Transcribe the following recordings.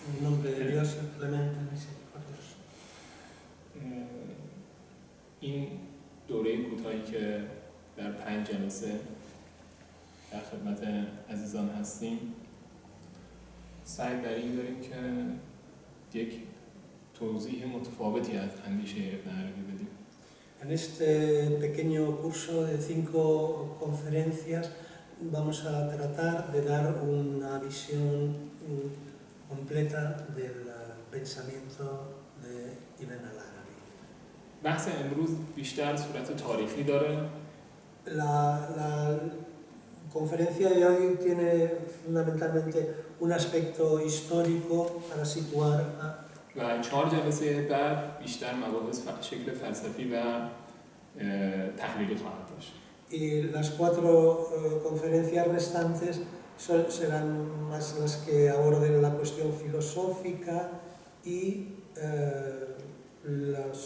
En el nombre de Dios, el clemente, el misericordioso. این دوره کوتاهی که در 5 جلسه در خدمت عزیزان هستیم سعی بر این داریم که یک توضیح متفاوتی از اندیشه ابن عربی بدیم. En este pequeño curso de 5 conferencias vamos a tratar de dar una visión completa del pensamiento de Ibn al-Arabi. بحث امروز بیشتر صورت تاریخی داره. La conferencia de hoy tiene fundamentalmente un aspecto histórico para situar و 4 جلسه بعد بیشتر مباحث شکل فلسفی و تحلیلی خواهد داشت. Y las 4 conferencias restantes serán más las que aborden la cuestión filosófica y los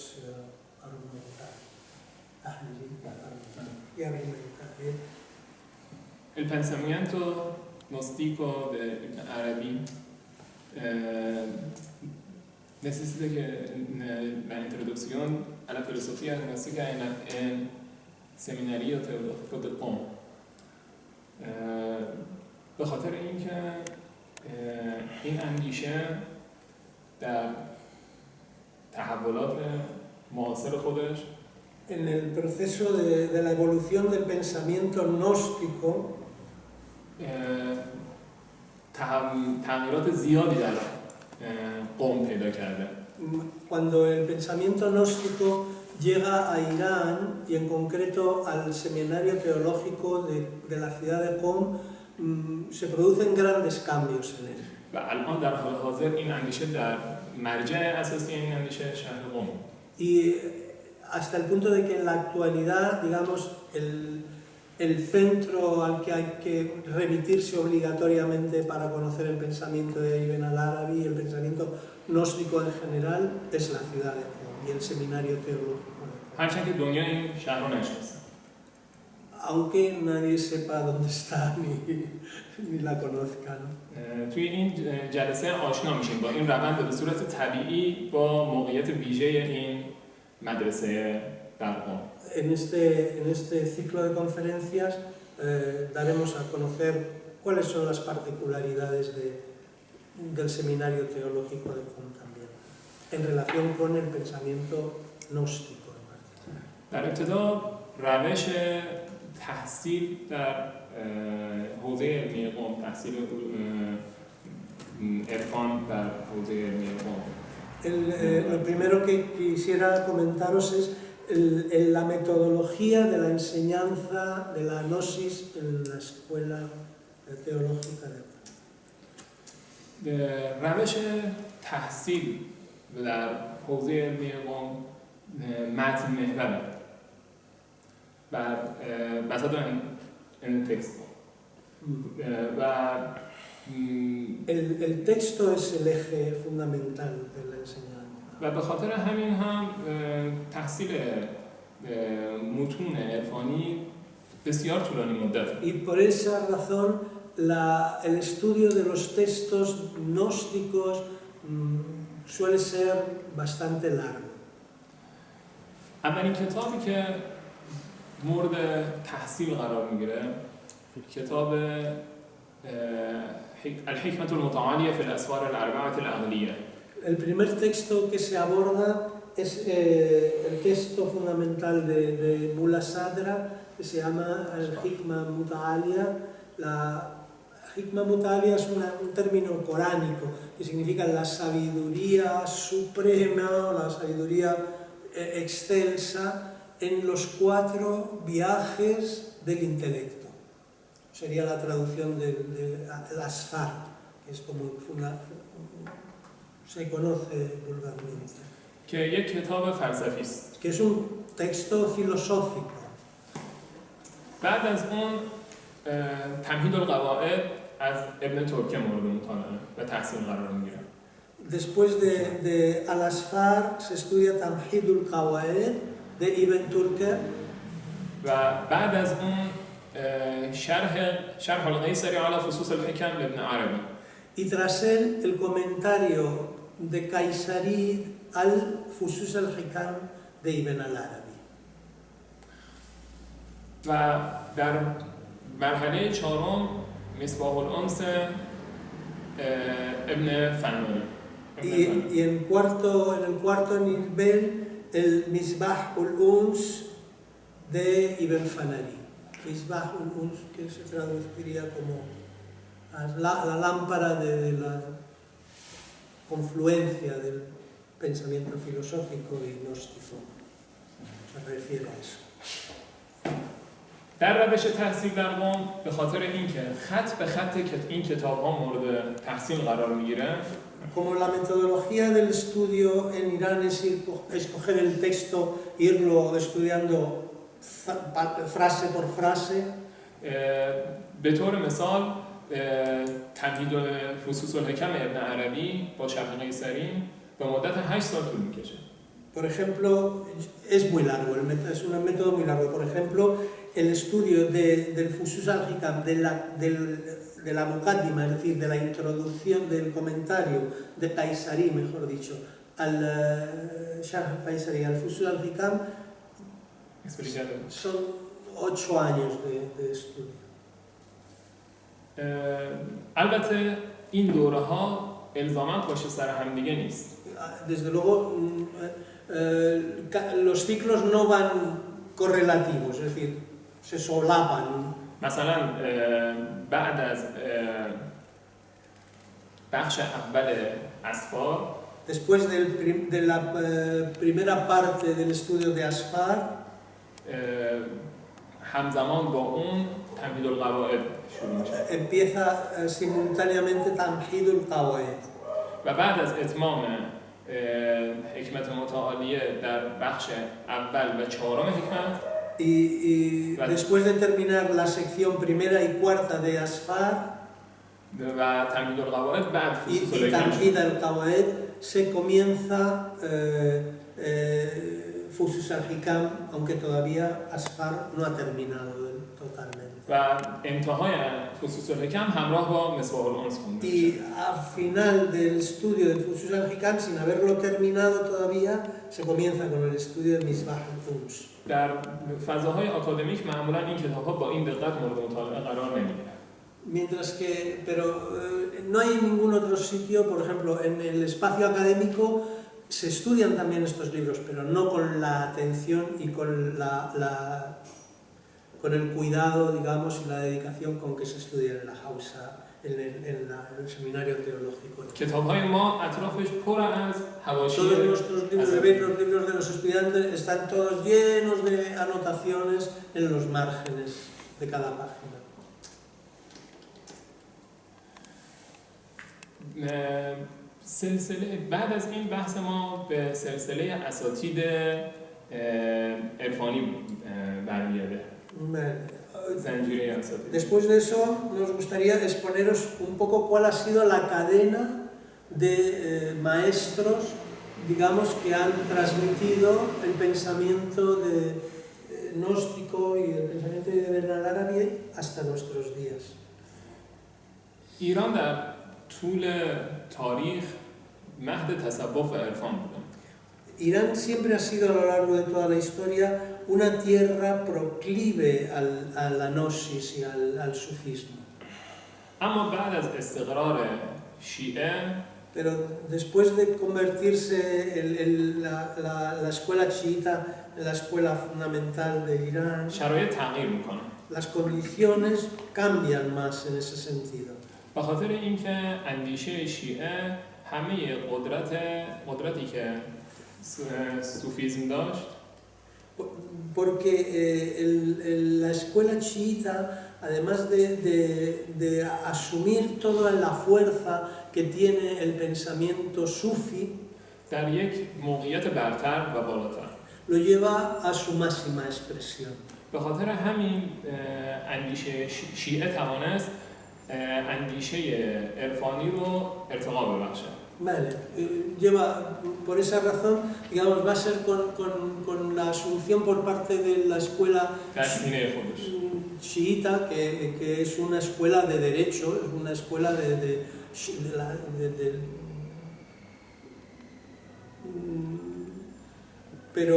argumentales. El pensamiento gnóstico de Ibn Arabi necesita que la introducción a la filosofía gnóstica en el seminario teológico de Qom. به خاطر اینکه این اندیشه در تحولات معاصر خودش En el proceso de la evolución del pensamiento gnóstico تغییرات زیادی در قم پیدا کرده. Cuando el pensamiento gnóstico llega a Irán y en concreto al seminario teológico de la ciudad de Qom, se producen grandes cambios en él. و الان در حال حاضر این اندیشه در مرجع اساسی این اندیشه شهر قم. Y hasta el punto de que en la actualidad, digamos, el centro al que hay que remitirse obligatoriamente para conocer el pensamiento de Ibn al-Arabi y el pensamiento gnóstico en general es la ciudad de Qom y el seminario teológico. هرچند که دنیا این شهر رو نشناسه. Aunque nadie sepa dónde está ni la conozca, ¿no? توی این جلسه آشنا میشیم با این روند به صورت طبیعی با موقعیت ویژه این مدرسه در قم. En este ciclo de conferencias daremos a conocer cuáles son las particularidades del seminario teológico de Qom también, en relación con el pensamiento gnóstico en particular. در ابتدا روش تحصیل در حوزه علمی قم، تحصیل عرفان در حوزه علمی قم. Lo primero que quisiera comentaros es la metodología de la enseñanza de la gnosis en la escuela teológica de Qom. روش تحصیل در حوزه علمی قم متن محوره basado en el texto. El texto es el eje fundamental de la enseñanza. و به خاطر همین هم تحصیل متون عرفانی بسیار طولانی مدت. Y por esa razón el estudio de los textos gnósticos suele ser bastante largo. اولین کتابی که مورد تحصیل قرار میگیره کتاب الحکمة المتعالیة فی الاسفار الاربعة العقلیة. El primer texto que se aborda es el texto fundamental de Mula Sadra, que se llama Al-Hikma Muta'alia. La Hikma Muta'alia es un término coránico que significa la sabiduría suprema, la sabiduría excelsa en los 4 viajes del intelecto. Sería la traducción de Al-Asfar, que es como se conoce vulgarmente. که یک کتاب فلسفی است. Que es un texto filosófico. بعد از اون تمهید القواعد از ابن ترکه مورد مطالعه و تحصیل قرار میگیره. Después de Al-Asfar se estudia Tamhid al-Qawaid de Ibn Turke. و بعد از اون شرح القیصری علی فصوص الحکم لابن عربی. Y tras él, el comentario de Qaisari al Fusus al-Hikam de Ibn al-Arabi. و در مرحله چهارم مصباح الانس ابن فنون. Y en el cuarto nivel, el Misbah ul-Uns de Ibn Fanari. Misbah ul-Uns, que se traduciría como la lámpara de la confluencia del pensamiento filosófico y gnóstico. Se refiere a eso. در روش تحصیل در قم به خاطر اینکه خط به خط این کتاب‌ها مورد تحصیل قرار می‌گیره، Como la metodología del estudio en Irán es escoger el texto e irlo estudiando frase por frase, به طور مثال تمهید فصوص الحکم ابن عربی با شرح قیصری به مدت 8 سال طول می‌کشه. Por ejemplo, es muy largo, es un método muy largo. Por ejemplo, el estudio del Fusus al-Hikam, de la Muqaddima, es decir, de la introducción del comentario de Qaisari, mejor dicho, al Sharh Qaisari, al Fusus al-Hikam, son 8 años de estudio. البته این دوره‌ها الزاماً پشت سر هم دیگه نیست. Desde luego, los ciclos no van correlativos, es decir, se solapan. مثلا بعد از بخش اول اسفار Después de la primera parte del estudio de Asfar, همزمان با اون تمهید القواعد شروع میشه. empieza simultáneamente Tamhid al-Qawaid. و بعد از اتمام حکمت متعالیه در بخش اول و چهارم حکمت Y después de terminar la sección primera y cuarta de Asfar و تمهید القواعد بعد فصوص y Tamhid al-Qawaid se comienza Fusus al-Hikam, aunque todavía Asfar no ha terminado totalmente. و انتهای فصوص الحکم همراه با مصباح الانس خونده. Y al final del estudio del Fusus al-Hikam, sin haberlo terminado todavía, se comienza con el estudio de Misbah al-Uns. در فضاهای آکادمیک معمولا این کتاب‌ها با این دقت مورد مطالعه قرار نمی‌گیرن. Mientras que, pero no hay ningún otro sitio, por ejemplo, en el espacio académico se estudian también estos libros, pero no con la atención y con con el cuidado, digamos, y la dedicación con que se estudia en la Hausa, en el seminario teológico. کتاب‌های ما اطرافش پر از حواشی. Todos nuestros libros, los libros de los estudiantes están todos llenos de anotaciones en los márgenes de cada página. سلسله بعد از این بحث ما به سلسله اساتید عرفانی برمیگرده. زنجیره اساتید. Después de eso nos gustaría exponeros un poco cuál ha sido la cadena de maestros, digamos, que han transmitido el pensamiento gnóstico y el pensamiento de Ibn al-Arabi hasta nuestros días. ایران در طول تاریخ مهد تصوف و عرفان بوده. Irán siempre ha sido a lo largo de toda la historia una tierra proclive a la gnosis y al sufismo. اما بعد از استقرار شیعه Pero después de convertirse la escuela chiita en la escuela fundamental de Irán, شرایط تغییر میکنه. las condiciones cambian más en ese sentido. به خاطر اینکه اندیشه شیعه همه قدرتی که صوفیسم داشت، porque la escuela chiita, además de asumir toda la fuerza que tiene el pensamiento sufi, در یک موقعیت برتر و بالاتر lo lleva a su máxima expresión. به خاطر همین اندیشه شیعه توانست اندیشه عرفانی رو ارتقا ببخشه. Vale, lleva, por esa razón, digamos, va a ser con la asunción por parte de la escuela chiita, que es una escuela de derecho, es una escuela pero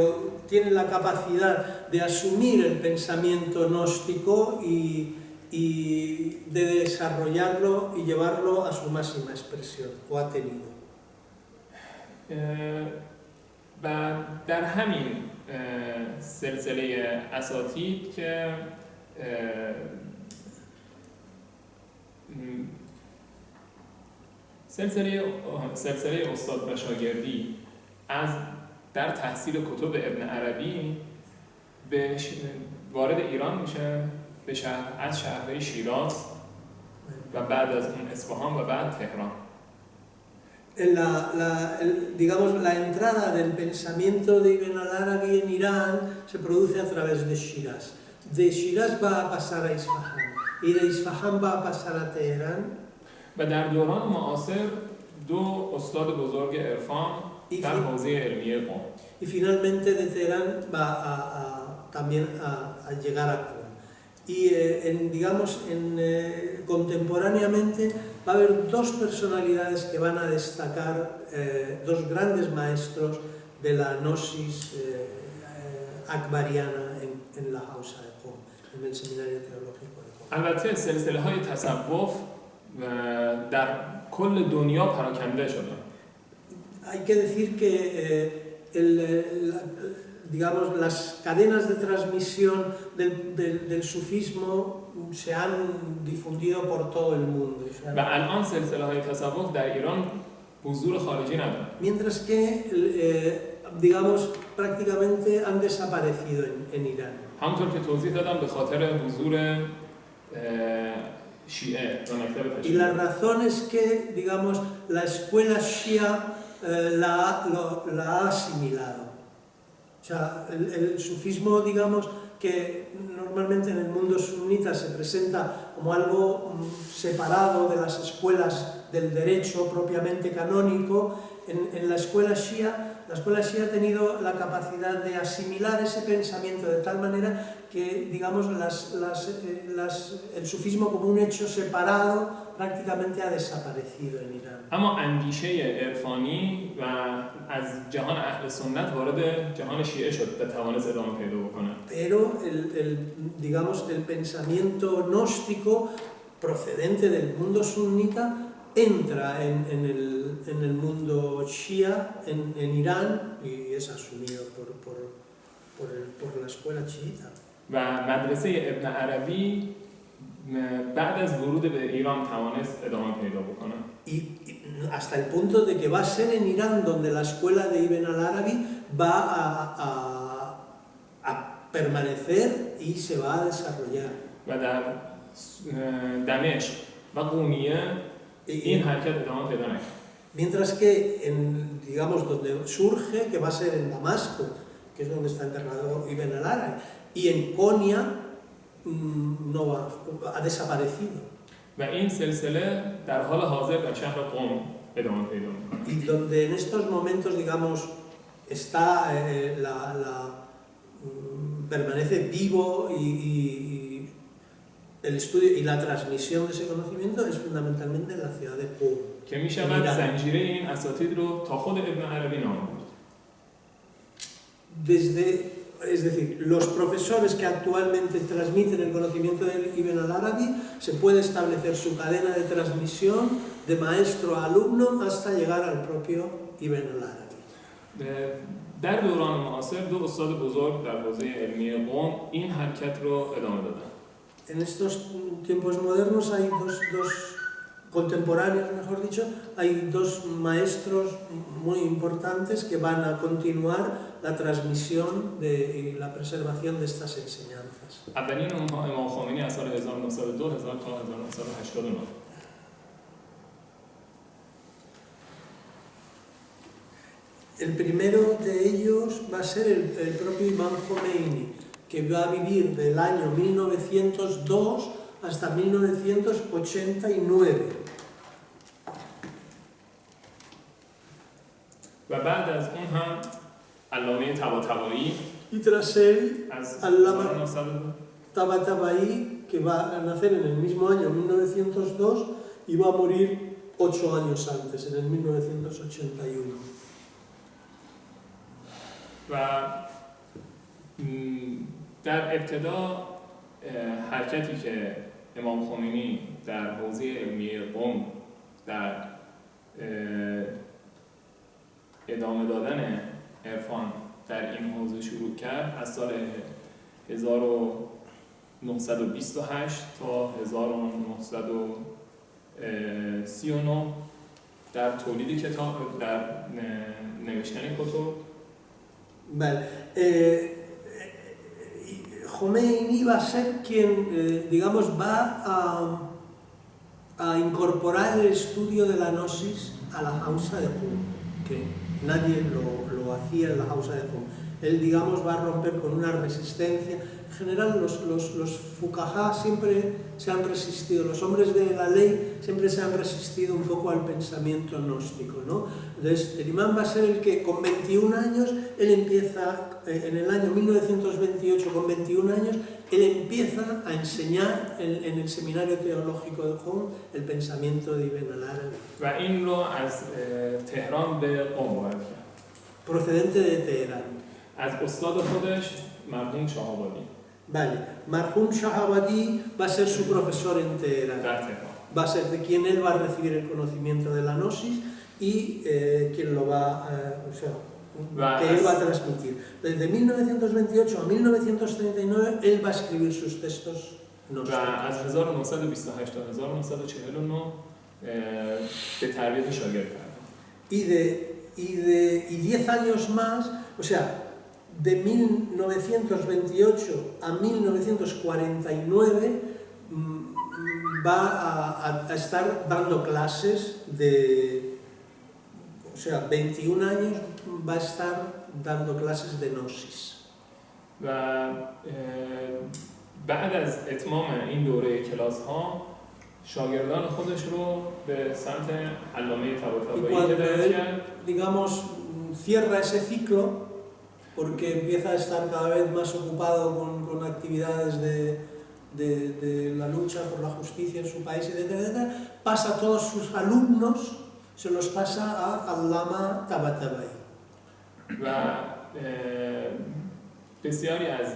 tiene la capacidad de asumir el pensamiento gnóstico y de desarrollarlo y llevarlo a su máxima expresión, o ha tenido. و در همین سلسله اساتید که سلسله استاد و شاگردی از در تحصیل کتب ابن عربی به وارد ایران میشه به از شهرهای شیراز و بعد از اون اصفهان و بعد تهران. Digamos, la entrada del pensamiento de Ibn al-Arabi en Irán se produce a través de Shiraz. De Shiraz va a pasar a Isfahan y de Isfahan va a pasar a Teherán. و در دوران معاصر دو استاد بزرگ عرفان در حوزه علمیه قم. Y finalmente de Teherán va también a llegar a Qom. Y contemporáneamente va a haber dos personalidades que van a destacar, dos grandes maestros de la gnosis akbariana en la Hausa de Qom, en el seminario teológico de Qom. البته سلسله های تصوف در کل دنیا پراکنده شده. Hay que decir que digamos, las cadenas de transmisión del sufismo se han difundido por todo el mundo. و الان سلسله‌های تصوف در ایران حضور خارجی ندارن. Mientras que, digamos, prácticamente han desaparecido en Irán. همونطور که توضیح دادم به خاطر حضور شیعه و مکتب تشیع. Y la razón es que, digamos, la escuela shia la ha asimilado. O sea, el sufismo, digamos, que normalmente en el mundo sunita se presenta como algo separado de las escuelas del derecho propiamente canónico, en la escuela shia ha tenido la capacidad de asimilar ese pensamiento de tal manera que, digamos, el sufismo como un hecho separado prácticamente ha desaparecido en Irán. اما اندیشه عرفانی و از جهان اهل سنت وارد جهان شیعه شد و توانست ادامه پیدا بکنه. Pero digamos, el pensamiento gnóstico procedente del mundo sunnita entra en el mundo shia en Irán y es asumido por la escuela chiita. و مدرسه ابن عربی بعد از ورود به ایران توانست ادامه پیدا بکنه. Y hasta el punto de que va a ser en Irán donde la escuela de Ibn al-Arabi va a permanecer y se va a desarrollar. و در دمشق و قونیه این حرکت ادامه پیدا نکرد. Mientras que digamos, donde surge, que va a ser en Damasco, que es donde está enterrado Ibn al-Arabi, y en Konya no ha desaparecido. و این سلسله در حال حاضر در شهر قم ادامه پیدا می‌کنه. Y donde en estos momentos, digamos, está permanece vivo y el estudio y la transmisión de ese conocimiento es fundamentalmente en la ciudad de Qom. که می‌شود زنجیره این اساتید رو تا خود ابن عربی نام برد. Es decir, los profesores que actualmente transmiten el conocimiento de Ibn al-Arabi, se puede establecer su cadena de transmisión de maestro a alumno hasta llegar al propio Ibn al-Arabi. در دوران معاصر دو استاد بزرگ در حوزه علمی قم این حرکت رو ادامه دادن. En estos tiempos modernos hay dos contemporáneos, mejor dicho, hay dos maestros muy importantes que van a continuar la transmisión y la preservación de estas enseñanzas. اولین اونها امام خمینی از سال 1902 تا 1989. El primero de ellos va a ser el propio Imam Khomeini, que va a vivir del año 1902 hasta 1989. و بعد از اون هم علامه طباطبایی y tras él Allama 1902 Tabatabai, que va a nacer en el mismo año 1902 y va a morir 8 años antes, en el 1981. و در ابتدا حرکتی که امام خمینی در حوزه علمیه قم در ادامه دادن عرفان در این حوزه شروع کرد از سال 1928 تا 1939 در تولید کتاب، در نوشتن کتب. Vale. Khomeini va a ser quien, digamos, va a incorporar el estudio de la gnosis a la Hausa de Qum, que nadie lo hacía en la Hausa de Qum. Él, digamos, va a romper con una resistencia. En general, los fuqahá siempre se han resistido, los hombres de la ley siempre se han resistido un poco al pensamiento gnóstico, ¿no? Entonces, el imán va a ser el que con 21 años, él empieza, en el año 1928, con 21 años, él empieza a enseñar en el seminario teológico de Qom el pensamiento de Ibn al-Arabi. و این رو از تهران به قم وارد کرد. Procedente de Teherán. از استاد خودش مرحوم شاهآبادی. Vale, Marhum Shahabadi va a ser su profesor en Teherán. در تهران. Va a ser de quien él va a recibir el conocimiento de la gnosis y quien lo va, que él va a transmitir. Desde 1928 a 1939 él va a escribir sus textos gnósticos. و از 1928 تا 1949 به تربیت شاگرد کرد. Y 10 años más, o sea, de 1928 a 1949 va a estar dando clases de, o sea, 21 años va a estar dando clases de gnosis. و بعد از اتمام این دوره کلاس ها شاگردان خودش رو به سمت علامه طباطبایی هدایت کرد. Digamos, cierra ese ciclo porque empieza a estar cada vez más ocupado con actividades de la lucha por la justicia en su país, etc. Pasa a todos sus alumnos, se los pasa a Allama Tabatabai. و بسیاری از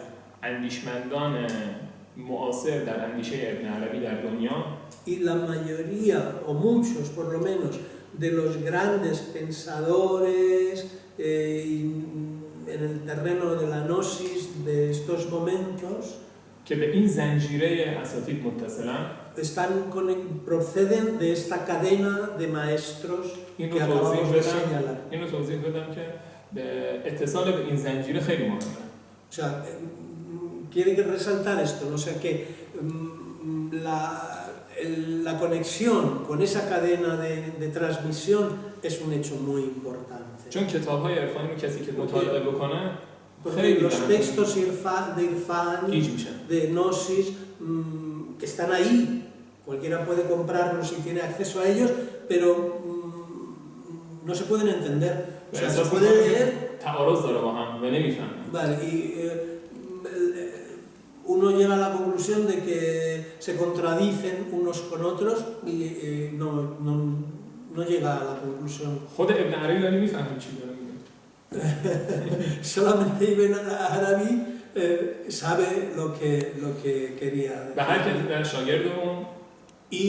اندیشمندان معاصر در اندیشه ابن عربی در دنیا Y la mayoría, o muchos por lo menos, de los grandes pensadores en el terreno de la gnosis de estos momentos که به این زنجیره اساتید متصلن proceden de esta cadena de maestros que acabamos de señalar. اینو توضیح بدم که اتصال به این زنجیره خیلی مهمه. O sea, quiere que resaltar esto, ¿no? O sea que la conexión con esa cadena de transmisión es un hecho muy importante. چون کتاب‌های عرفانی کسی که مطالعه بکنه خیلی los textos de Irfan, de Gnosis, que están ahí, cualquiera puede comprarlos y tiene acceso a ellos, pero no se pueden entender. O sea, se puede leer. Vale, y uno llega a la conclusión de que se contradicen unos con otros y no llega a la conclusión. Solamente Ibn al-Arabi sabe lo que quería decir. Y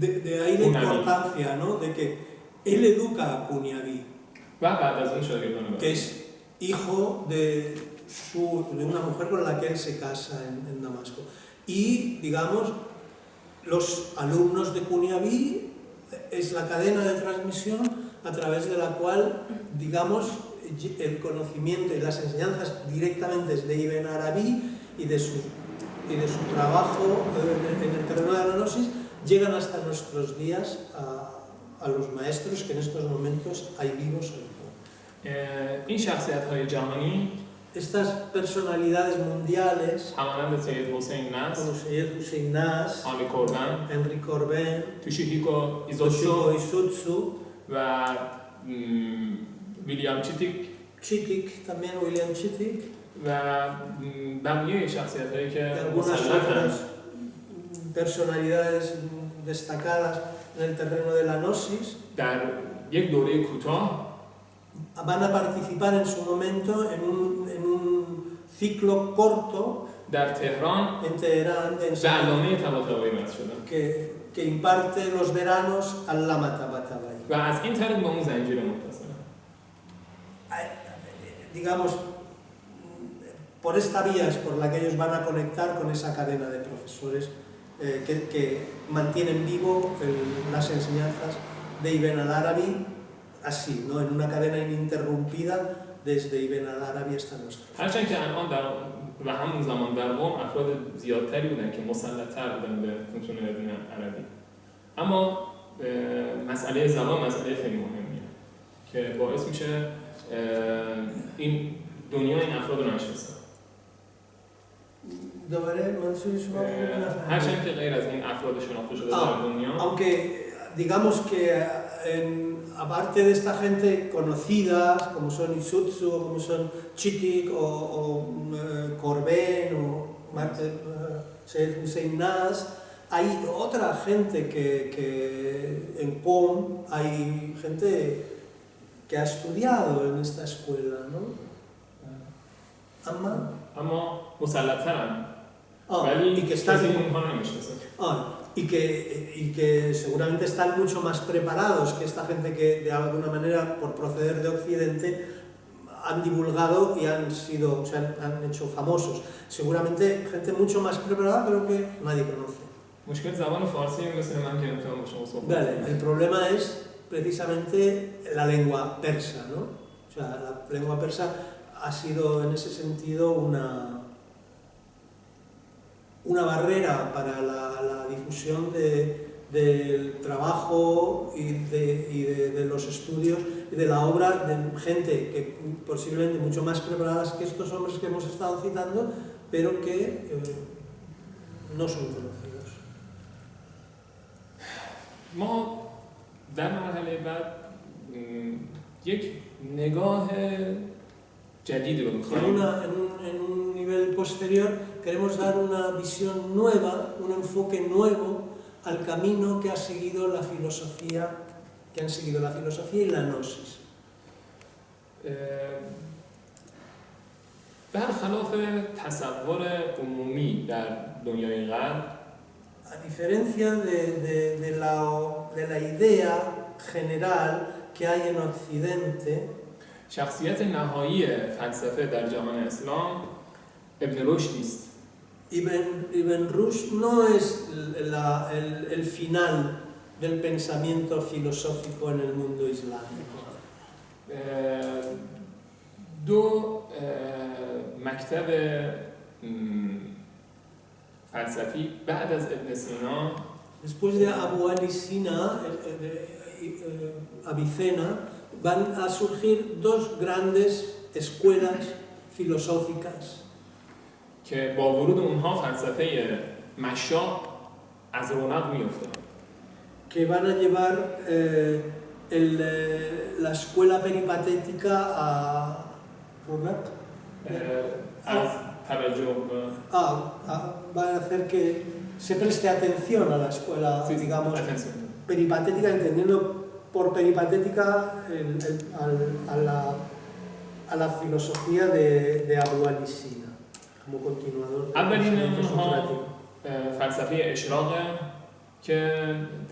de ahí la importancia, ¿no? De que él educa a Kunyabi, que es hijo de una mujer con la que él se casa en Damasco. Y, digamos, los alumnos de Kunyabi es la cadena de transmisión a través de la cual, digamos, el conocimiento y las enseñanzas directamente de Ibn Arabi y de su trabajo en el terreno de la gnosis llegan hasta nuestros días a los maestros que en estos momentos hay vivos en el mundo. این شخصیت‌های جهانی Estas personalidades mundiales, همانند سید حسین نصر، como Syed Hussein Nas, Henry Corbin, توشیهیکو Izutsu و ویلیام Chittick, también William Chittick, و بقیه شخصیت‌هایی که algunas otras personalidades destacadas en el terreno de la gnosis, در یک دوره کوتاه van a participar en su momento en un ciclo corto در تهران en Teherán de به علامه طباطبایی وصل شدن que imparte los veranos al Lama Tabatabai. و از این طریق به اون زنجیره متصلن. Digamos, por esta vía es por la que ellos van a conectar con esa cadena de profesores que mantienen vivo las enseñanzas de Ibn al-Arabi así, ¿no? En una cadena ininterrumpida desde Ibn al-Arabi hasta nosotros. هرچند که الان و همون زمان در قم افراد زیادتری بودن که مسلط‌تر بودن به متون ابن عربی، اما مسئله زبان مسئله خیلی مهمیه که باعث میشه این دنیا این افراد رو نشناسه. دوباره منظور شما هرچند که غیر از این افراد شناخته شده در دنیا، aunque digamos que aparte de esta gente conocidas como son Isutsu, como son Chitik o Corben o Seyyed Hussein Nas, hay otra gente que en Qom hay gente que ha estudiado en esta escuela, ¿no? اما مسلط‌ترن y que están اونها رو نمی‌شناسن. Y que seguramente están mucho más preparados que esta gente que de alguna manera por proceder de Occidente han divulgado y han hecho famosos. Seguramente gente mucho más preparada pero que nadie conoce. مشکل زبان فارسی مثل من که نمیتونم با شما صحبت Vale, el problema es precisamente la lengua persa, ¿no? O sea, la lengua persa ha sido en ese sentido una barrera para la difusión del trabajo y de los estudios y de la obra de gente que posiblemente mucho más preparadas que estos hombres que hemos estado citando, pero que no son conocidos. ما در مرحله بعد یک نگاه جدید رو می‌خوایم. En un nivel posterior queremos dar una visión nueva, un enfoque nuevo al camino que ha seguido la filosofía, que han seguido la filosofía y la gnosis. برخلاف تصور عمومی در دنیای غرب، A diferencia de la idea general que hay en Occidente, شخصیت نهایی فلسفه در جهان اسلام ابن رشد است. Ibn Rushd no es el final del pensamiento filosófico en el mundo islámico. دو مکتب فلسفی بعد از ابن سینا، Después de Abu Ali Sina, Avicena, van a surgir dos grandes escuelas filosóficas که با ورود اونها فلسفه مشاء از رونق میفته. que van a llevar la escuela peripatética a Ronak. از توجه Va a hacer que se preste atención a la escuela, digamos, peripatética, entendiendo por peripatética a la filosofía de Abu Ali Sina, como continuador del pensamiento socrático. فلسفه اشراق که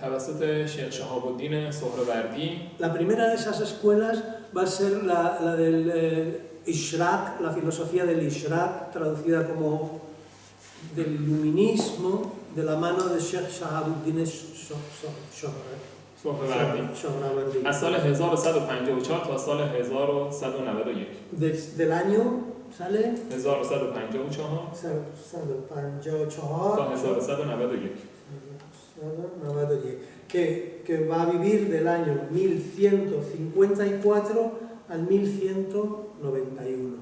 توسط شیخ شهاب الدین سهروردی. La primera de esas escuelas va a ser la del Ishraq, la filosofía del Ishraq, traducida como del iluminismo, de la mano de Sheikh Shahabuddin Sohrawardi. از سال 1154 تا سال 1191. Del año sale 1154 تا 1191. Que va a vivir del año 1154 al 1191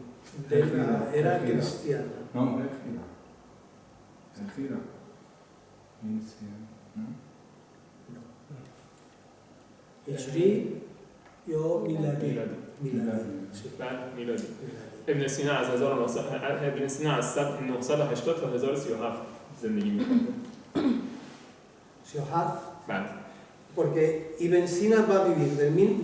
de la era cristiana. No, es gira. Hijri yo miladi. میلادی. ابن سینا از 980 تا 1037 زندگی می‌کنه. 37. بله. Porque Ibn Sina va a vivir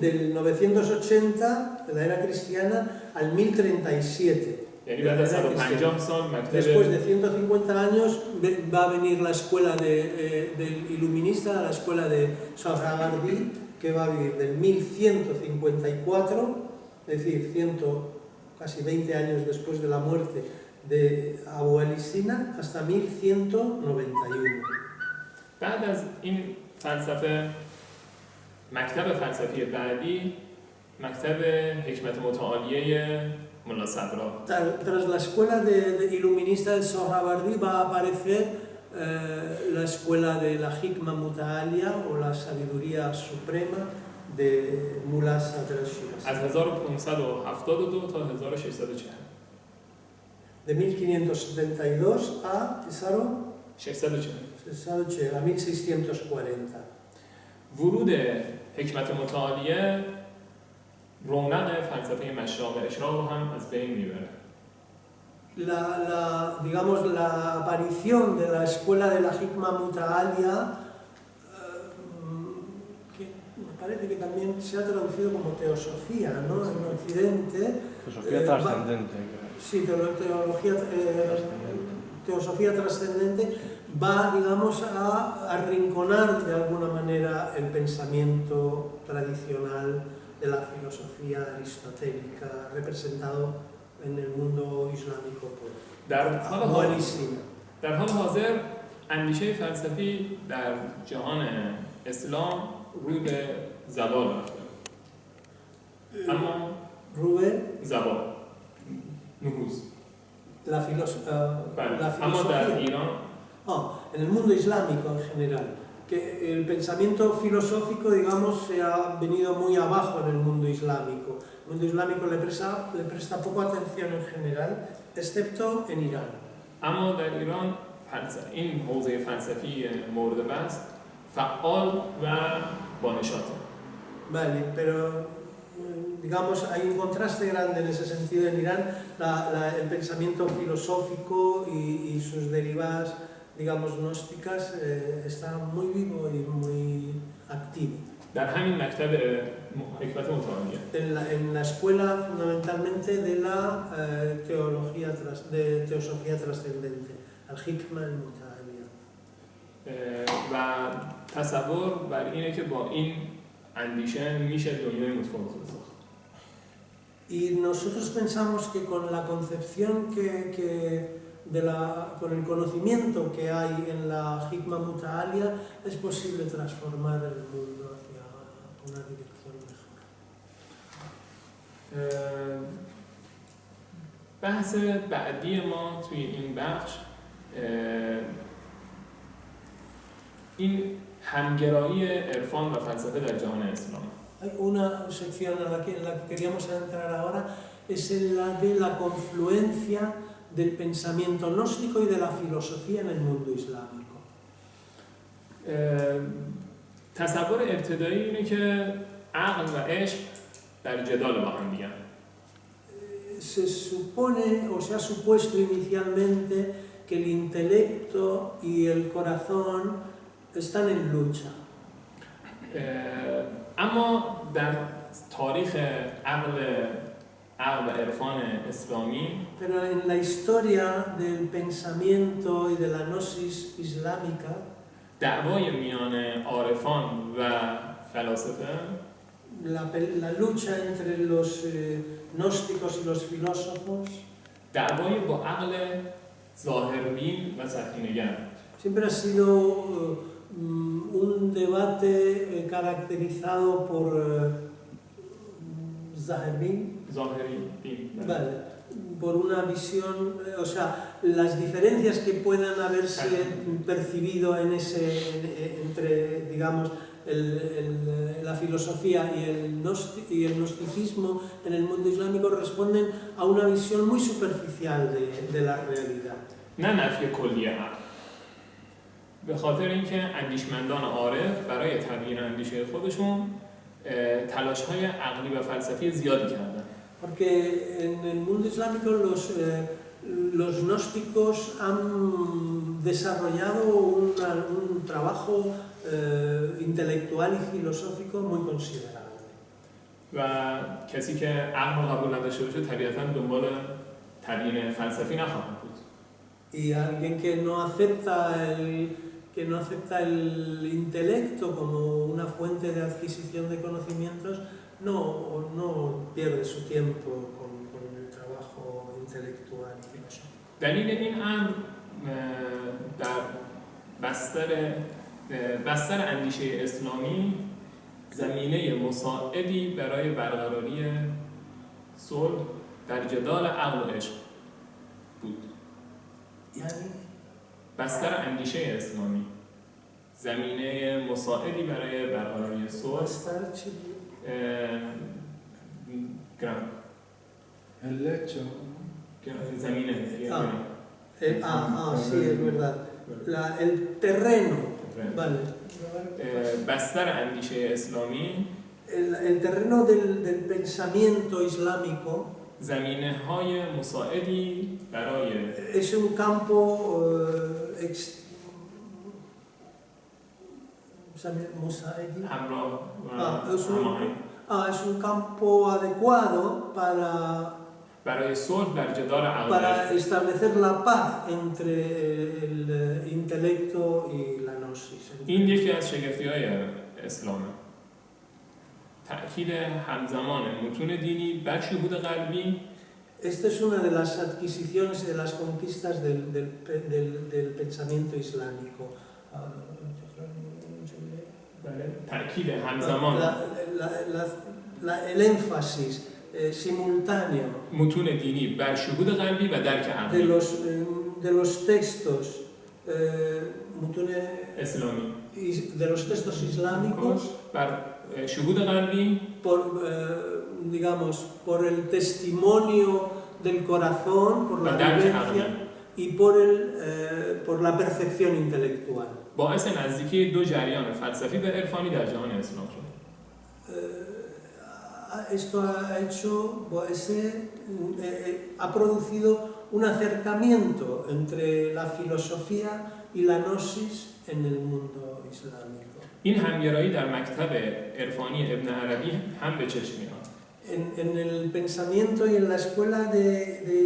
del 980 de la era cristiana al 1037. یعنی بعد از 150 سال Después مکتب de 150 años va a venir la escuela del iluminista, la escuela de Sohrawardi, que va a vivir del 1154, es decir, casi 20 años después de la muerte de Abu Ali Sina, hasta 1191. بعد از این فلسفه مکتب فلسفی بعدی مکتب حکمت متعالیه ملا صدرا. Tras la escuela de iluminista del Sohrawardi va a aparecer la escuela de la Hikma Muta'alia o la sabiduría suprema de Mullah Sadr al-Shirazi. از 1572 تا 1640. De 1572 a, Cesaro, 640. a 1640. ورود حکمت متعالیه رونق فلسفه مشاق اشراق رو هم از بین میبره. Digamos, la aparición de la escuela de la Hikma Muta'alia, que me parece que también se ha traducido como teosofía, ¿no? En Occidente. Teosofía trascendente. Sí, teosofía trascendente va, digamos, a arrinconar de alguna manera el pensamiento tradicional de la filosofía aristotélica representado en el mundo islámico por Abu Ali Sina. در حال حاضر اندیشه فلسفی در جهان اسلام روی به زوال رفته. اما زوال نهوض. La filosofía. اما در ایران en el mundo islámico en general, que el pensamiento filosófico, digamos, se ha venido muy abajo en el mundo islámico. El mundo islámico le presta poco atención en general, excepto en Irán. اما در ایران این حوزه فلسفی مورد بحث فعال و بانشاته. Vale, pero digamos, hay un contraste grande en ese sentido en Irán. El pensamiento filosófico y sus derivadas, digamos, gnósticas, está muy vivo y muy activo. در همین مکتب حکمت متعالیه. En la escuela fundamentalmente de la teosofía trascendente, al Hikma al-Muta'alia. و تصور بر اینه که با این اندیشه میشه دنیای متفاوت ساخت. Y nosotros pensamos que con la concepción con el conocimiento que hay en la Hikma Muta'alia es posible transformar el mundo hacia una dirección mejor. بحث بعدی ما توی این بخش این همگرایی عرفان و فلسفه در جهان اسلام. Hay una sección en la que queríamos entrar ahora, es la de la confluencia del pensamiento gnóstico y de la filosofía en el mundo islámico. تصور ابتدایی اینه که عقل و عشق در جدال با هم دیگه. Se supone o se ha supuesto inicialmente que el intelecto y el corazón están en lucha. اما در تاریخ عقل و عرفان اسلامی Pero en la historia del pensamiento y de la gnosis islámica, دعوای میان عارفان و فلاسفه la lucha entre los gnósticos y los filósofos دعوای با عقل ظاهربین و سطحی‌نگر siempre ha sido un debate caracterizado por Zaherbin, vale, por una visión, o sea, las diferencias que puedan haberse percibido entre, digamos, la filosofía y el gnosticismo en el mundo islámico responden a una visión muy superficial de la realidad. نه نفی کلیه عقل به خاطر اینکه اندیشمندان عارف برای تغییر اندیشه خودشون تلاش‌های عقلی و فلسفی زیادی کردن. Porque en el mundo islámico los gnósticos han desarrollado un trabajo intelectual y filosófico muy considerable. و کسی که عقل رو قبول نداشته باشه طبیعتاً دنبال تبیین فلسفی نخواهد بود. Y alguien que no acepta el intelecto como una fuente de adquisición de conocimientos no pierde su tiempo con el trabajo intelectual y filosófico. دلیل این امر در بستر اندیشه اسلامی زمینه مساعدی برای برقراری صلح در جدال عقل و عشق بود. یعنی بستر اندیشه اسلامی زمینه مساعدی برای برقراری صلح. بستر چی بود؟ گرام زمینه sí, es verdad. El terreno. Vale. بستر اندیشه اسلامی el terreno del pensamiento islámico زمینه های مساعدی برای es un campo همراه es un campo adecuado برای صلح در جدال عقل para establecer la paz entre el intelecto y la gnosis. این یکی از شگفتی‌های اسلامه. تأکید همزمان متون دینی بر شهود قلبی. Esta es una de las adquisiciones y de las conquistas del pensamiento islámico. تأکید همزمان el énfasis simultáneo متون دینی بر شهود قلبی و درک عقلی de los textos اسلامی de los textos islámicos بر شهود قلبی por el testimonio del corazón, por la vivencia y por la percepción intelectual. باعث نزدیکی دو جریان فلسفی و عرفانی در جهان اسلام شد. Esto ha producido un acercamiento entre la filosofía y la gnosis en el mundo islámico. این همگرایی در مکتب عرفانی ابن عربی هم به چشم میاد. En el pensamiento y en la escuela de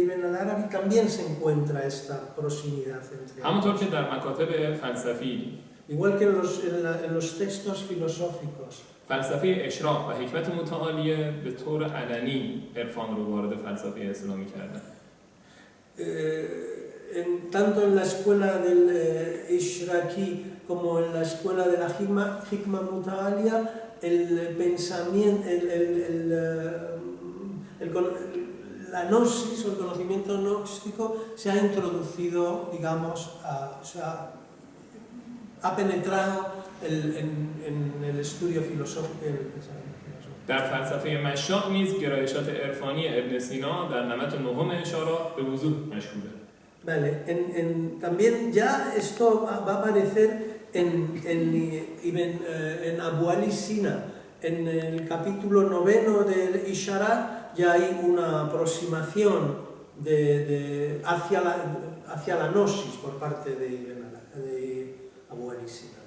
Ibn al-Arabi también se encuentra esta proximidad entre همونطور که در مکاتب فلسفی igual que en los textos filosóficos فلسفه اشراق و حکمت متعالیه به طور علنی عرفان رو وارد فلسفه اسلامی کردن. Tanto en la escuela del Ishraqi como en la escuela de la Hikma Muta'alia, el pensamiento, la gnosis o el conocimiento gnóstico se ha introducido, digamos, ha penetrado en el estudio filosófico y en el pensamiento filosófico. در فلسفه مشاق نیز گرایشات عرفانی ابن سینا در نمط نهم اشارات به وضوح مشهوده. Vale, también ya esto va a aparecer en Abu Ali Sina, en el capítulo 9 del Isharat, ya hay una aproximación hacia la gnosis por parte de Abu Ali Sina.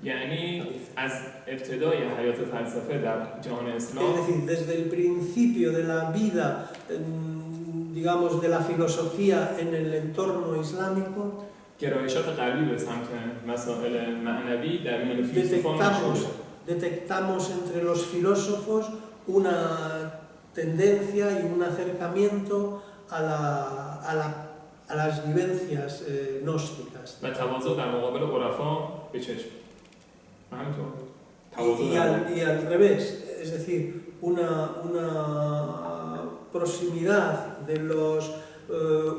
یعنی از ابتدای حیات فلسفه در جهان اسلام Es decir, desde el principio de la vida, digamos, de la filosofía en el entorno islámico, گرایشات قلبی به سمت مسائل معنوی در میان فیلسوفان detectamos entre los filósofos una tendencia y un acercamiento a las vivencias gnósticas. و تواضع در مقابل عرفا به چشم. Y al revés, es decir, una proximidad de los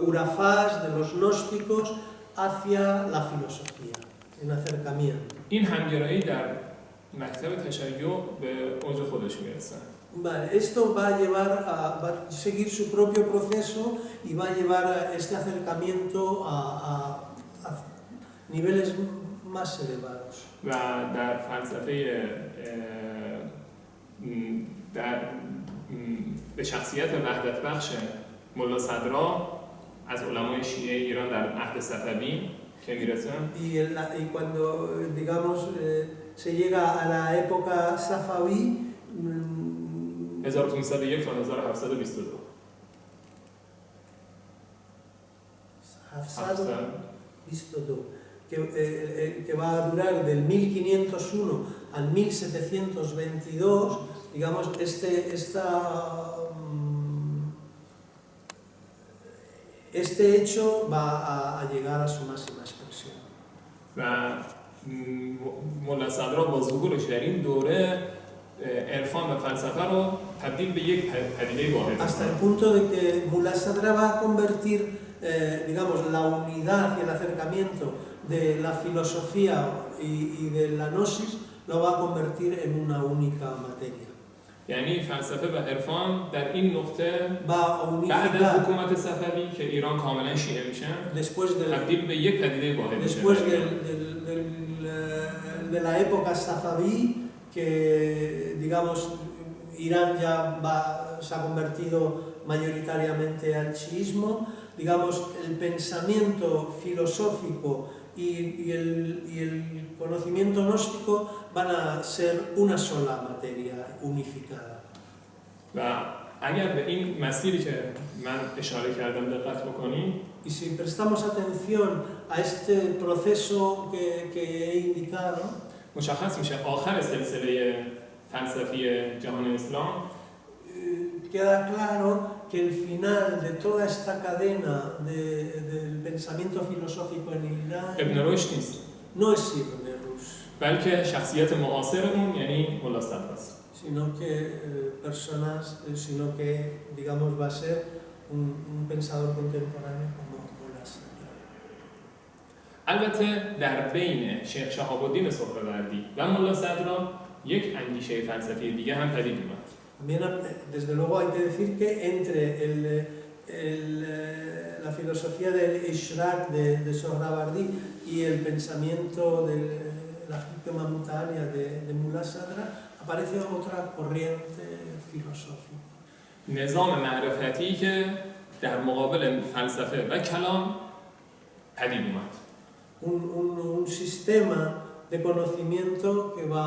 urafás, de los gnósticos, hacia la filosofía, en acercamiento. این همگرایی در مکتب تشیع به اوج خودش میرسه. Vale, esto va a seguir su propio proceso y va a llevar este acercamiento a niveles más elevados. و در فلسفه به شخصیت وحدت بخش ملا صدرا از علمای شیعه ایران در عهد صفوی که میرسه y cuando, digamos, se llega a la época Safaví, 1501 تا 1722 visto tú, que va a durar del 1501 al 1722, digamos, este hecho va a llegar a su máxima expresión. و ملا صدرا با ظهورش در این دوره عرفان و فلسفه رو تبدیل به یک پدیده واحد hasta el punto de que Mullah Sadra va a convertir, digamos, la unidad y el acercamiento de la filosofía y de la gnosis, lo va a convertir en una única materia. یعنی فلسفه و عرفان در این نقطه بعد از unificar حکومت صفوی که ایران کاملا شیعه میشه تبدیل به یک پدیده واحد میشه. después de la época Safaví, que digamos Irán ya se ha convertido mayoritariamente al chiismo, digamos el pensamiento filosófico y el conocimiento gnóstico van a ser una sola materia unificada. و اگر به این مسیری که من اشاره کردم دقت بکنیم Y si prestamos atención a este proceso que he indicado, مشخص میشه آخر سلسله فلسفی جهان اسلام queda claro que el final de toda esta cadena del pensamiento filosófico en Irán ابن رشد نیست no es Ibn Rushd, بلکه شخصیت معاصرمون یعنی ملا صدراست. sino que digamos va a ser un pensador contemporáneo como Mullah Sadra. البته در بین شیخ شهاب الدین سهروردی و ملا صدرا یک اندیشه فلسفی دیگه هم پدید اومد. También, desde luego, hay que decir que entre la filosofía del Ishraq de Sohrawardi y el pensamiento de la Hikma Muta'alia de Mullah Sadra aparece otra corriente filosófica. نظام معرفتی که در مقابل فلسفه و کلام پدید اومد. Un sistema de conocimiento que va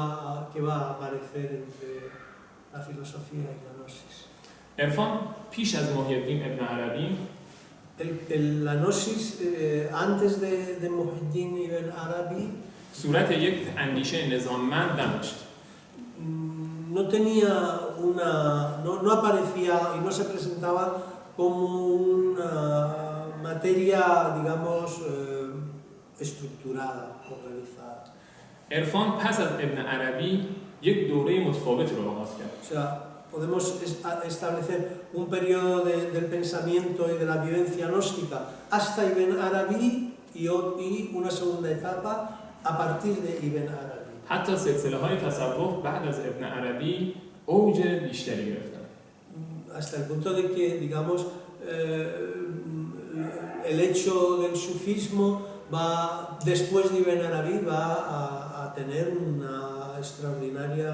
a aparecer entre la filosofía y la gnosis. عرفان پیش از محی الدین ابن عربی La gnosis, antes de Muhyiddin ibn Arabi, صورت یک اندیشه نظاممند نداشت. no aparecía y no se presentaba como una materia, digamos, estructurada, organizada. عرفان پس از ابن عربی یک دوره متفاوت رو آغاز کرد. O sea, podemos establecer un periodo del pensamiento y de la vivencia gnóstica hasta Ibn Arabi y una segunda etapa a partir de Ibn Arabi. حتی سلسله های تصوف بعد از ابن عربی اوج بیشتری گرفتن. Hasta el punto de que, digamos, el hecho del sufismo después de Ibn Arabi va a tener una extraordinaria,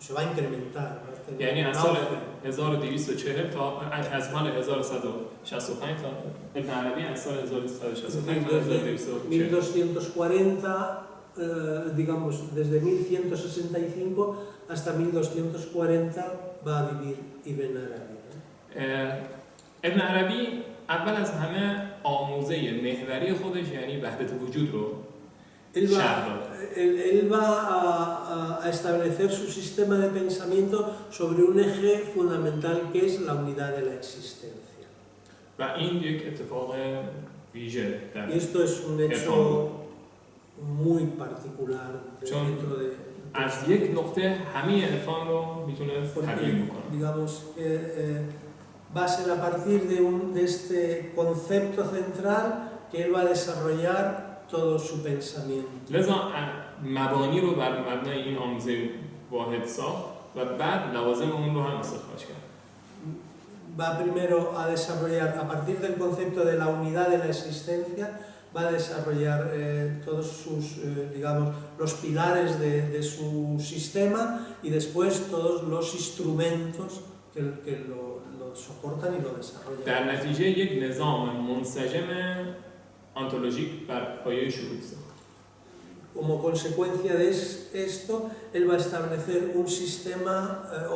se va a incrementar. یعنی از سال 1240 تا از سال 1165 تا ابن عربی از سال 1165 تا 1240, digamos, desde 1165 hasta 1240 va a vivir Ibn Arabi. ابن عربی اول از همه آموزه محوری خودش یعنی وحدت وجود رو شرح داد. Él va a establecer su sistema de pensamiento sobre un eje fundamental que es la unidad de la existencia. و این یک اتفاق ویژه در Y esto es un hecho muy particular dentro de از یک نقطه همه عرفان رو میتونه تغییر بکنه. Digamos que va a ser a partir de este concepto central que él va a desarrollar todo su pensamiento. لذا مبانی رو بر مبنای این آموزه واحد ساخت و بعد لوازم اون رو هم استخراج کرد. Va primero a desarrollar, a partir del concepto de la unidad de la existencia, va a desarrollar todos sus, digamos, los pilares de su sistema y después todos los instrumentos que lo soportan y lo desarrollan. در نتیجه یک نظام منسجم آنتولوژیک بر پایه شهود ساخت. Como consecuencia de esto, él va a establecer un sistema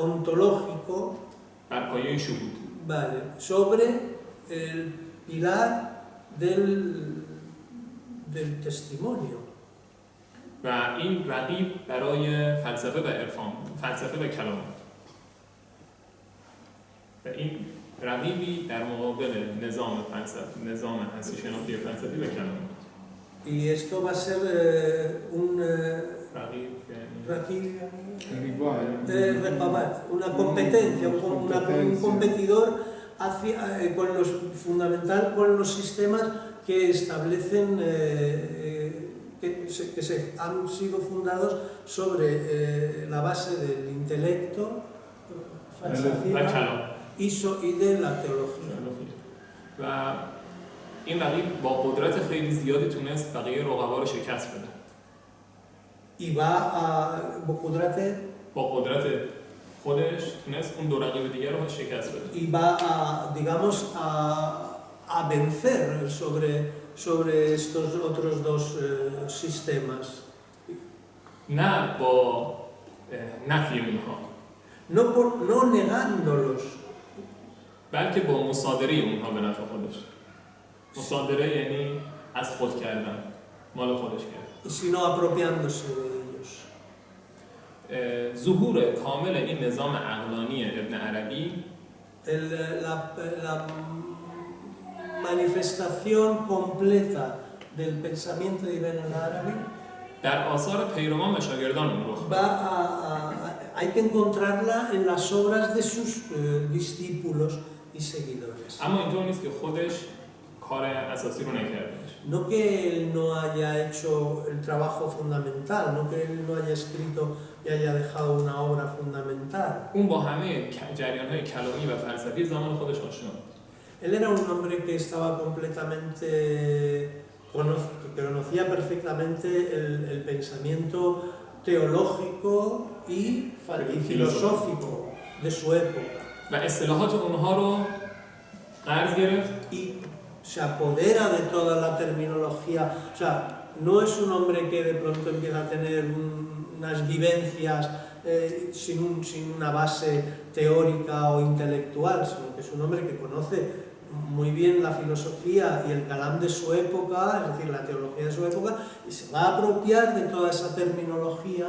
ontológico, بر پایه شهود، vale, sobre el pilar del testimonio. و این رقیب برای فلسفه و عرفان، فلسفه و کلام. و این رقیبی در مقابل نظام فلسفه، نظام هستی شناختی فلسفی و کلام. Y esto va a ser un recabat, una competencia, un competidor fundamental con los sistemas que establecen, que se han sido fundados sobre la base del intelecto, y de la teología. و این رقیب با قدرت خیلی زیادی تونست بقیه رقبا رو شکست بده. Y va a با قدرت خودش تونست اون دو رقیب دیگر رو شکست بده. Y va a, digamos, a vencer sobre estos otros dos sistemas. نه با نفی اونها. No negándolos. بلکه با مصادره اونها به نفع خودش. مصادره یعنی از خود کردن، مال خودش کردن. Sino apropiándose de ellos. ظهور کامل این نظام عقلانی ابن عربی la manifestación completa del pensamiento de Ibn al-Arabi در آثار پیروان و شاگردان اون رخ hay que encontrarla en las obras de sus discípulos y seguidores. اما اینطور نیست که خودش کار اساسی رو نکرده. No que él no haya hecho el trabajo fundamental, no que él no haya escrito y haya dejado una obra fundamental. اون با همه جریان‌های کلامی و فلسفی زمان خودش آشنا بود. Él era un hombre que estaba completamente, que conocía perfectamente el pensamiento teológico y filosófico de su época. و اصطلاحات اونها رو قرض گرفت. Y se apodera de toda la terminología, o sea, no es un hombre que de pronto empieza a tener unas vivencias sin una base teórica o intelectual, sino que es un hombre que conoce muy bien la filosofía y el calam de su época, es decir, la teología de su época, y se va a apropiar de toda esa terminología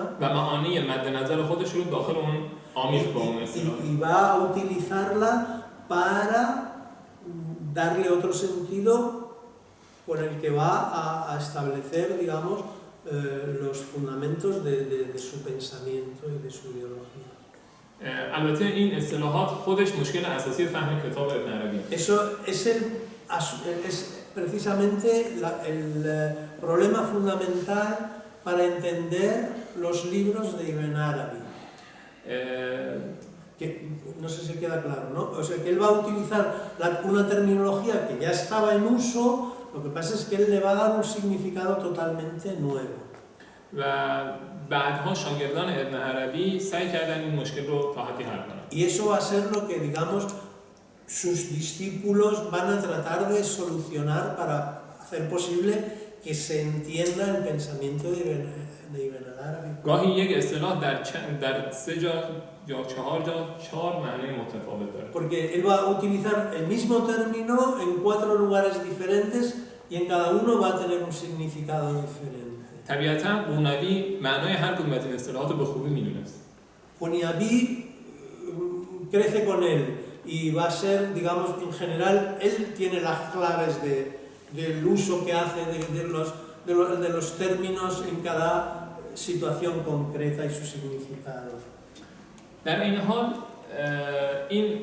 y va a utilizarla para darle otro sentido con el que va a establecer, digamos, los fundamentos de su pensamiento y de su ideología. البته این اصطلاحات خودش مشکل اساسی فهم کتاب ابن عربی. Eso es precisamente el problema fundamental para entender los libros de Ibn Arabi. Que no sé si queda claro, ¿no? O sea, que él va a utilizar una terminología que ya estaba en uso, lo que pasa es que él le va a dar un significado totalmente nuevo. و بعدها شاگردان ابن عربی سعی کردن این مشکل رو تا حدی حل کنن. Y eso va a ser lo que, digamos, sus discípulos van a tratar de solucionar para hacer posible que se entienda el pensamiento de Ibn al-Arabi. گاهی یک اصطلاح در 3 جا یا 4 جا 4 معنی متفاوت داره. Porque él va a utilizar el mismo término en 4 lugares diferentes y en cada uno va a tener un significado diferente. طبیعتاً قونوی معنای هر کدوم از این اصطلاحات رو به خوبی میدونست. Quniabi crece con él y va a ser, digamos, en general, él tiene las claves del uso que hace de los términos en cada situación concreta y su significado. در این حال این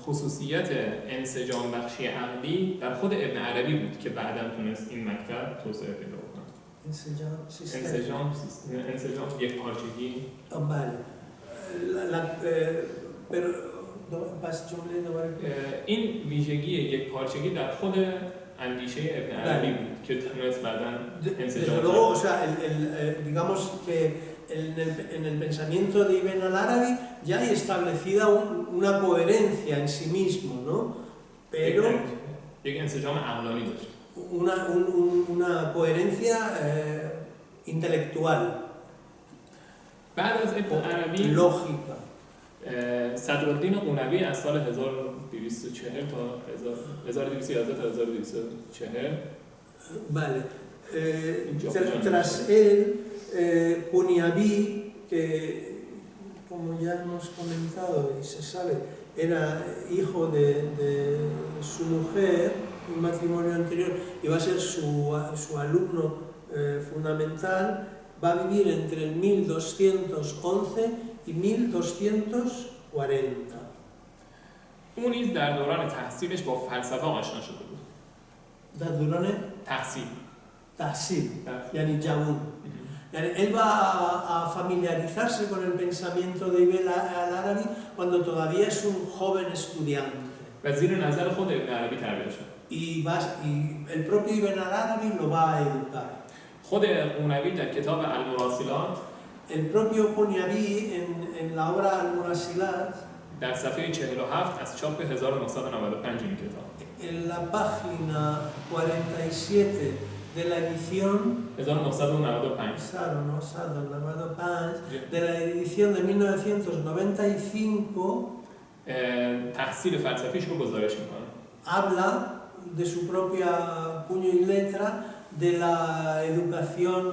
خصوصیت انسجام بخشی عقلی در خود ابن عربی بود که بعداً تونست این مکتب توسعه پیدا کنه. انسجام یک پارچگی. Vale. Pero این ویژگی یک پارچگی در خود اندیشه ابن عربی بود که تونست بعداً انسجام کنه. O sea, digamos que en el pensamiento de Ibn al-Arabi ya hay establecida una coherencia en sí mismo, ¿no? Pero یک انسجام عقلانی داشت. una coherencia intelectual, بعد از ابن عربی lógica. صدرالدین قونوی از سال 1240 تا 1211 تا 1240 Vale. Tras él, Cuniabí, que como ya hemos comentado y se sabe, era hijo de su mujer, un matrimonio anterior, y va a ser su alumno fundamental, va a vivir entre el 1211 y 1240. اون نیز در دوران تحصیلش با فلسفه آشنا شده بود. در دوران تحصیل تحصیل یعنی جوان. Yani él va a familiarizarse con el pensamiento de Ibn al-Arabi cuando todavía es un joven estudiante. و زیر نظر خود ابن عربی تربیت شد. Y el propio Ibn al-Arabi lo va a educar. خود قونوی در کتاب المراسلات El propio Cuniabí en la obra Al-Murasilat در صفحه 47 از چاپ 1995 این کتاب en la página 47 de la edición 1995 de la edición de 1995 تحصیل فلسفیش رو گزارش میکنه. Habla de su propia puño y letra de la educación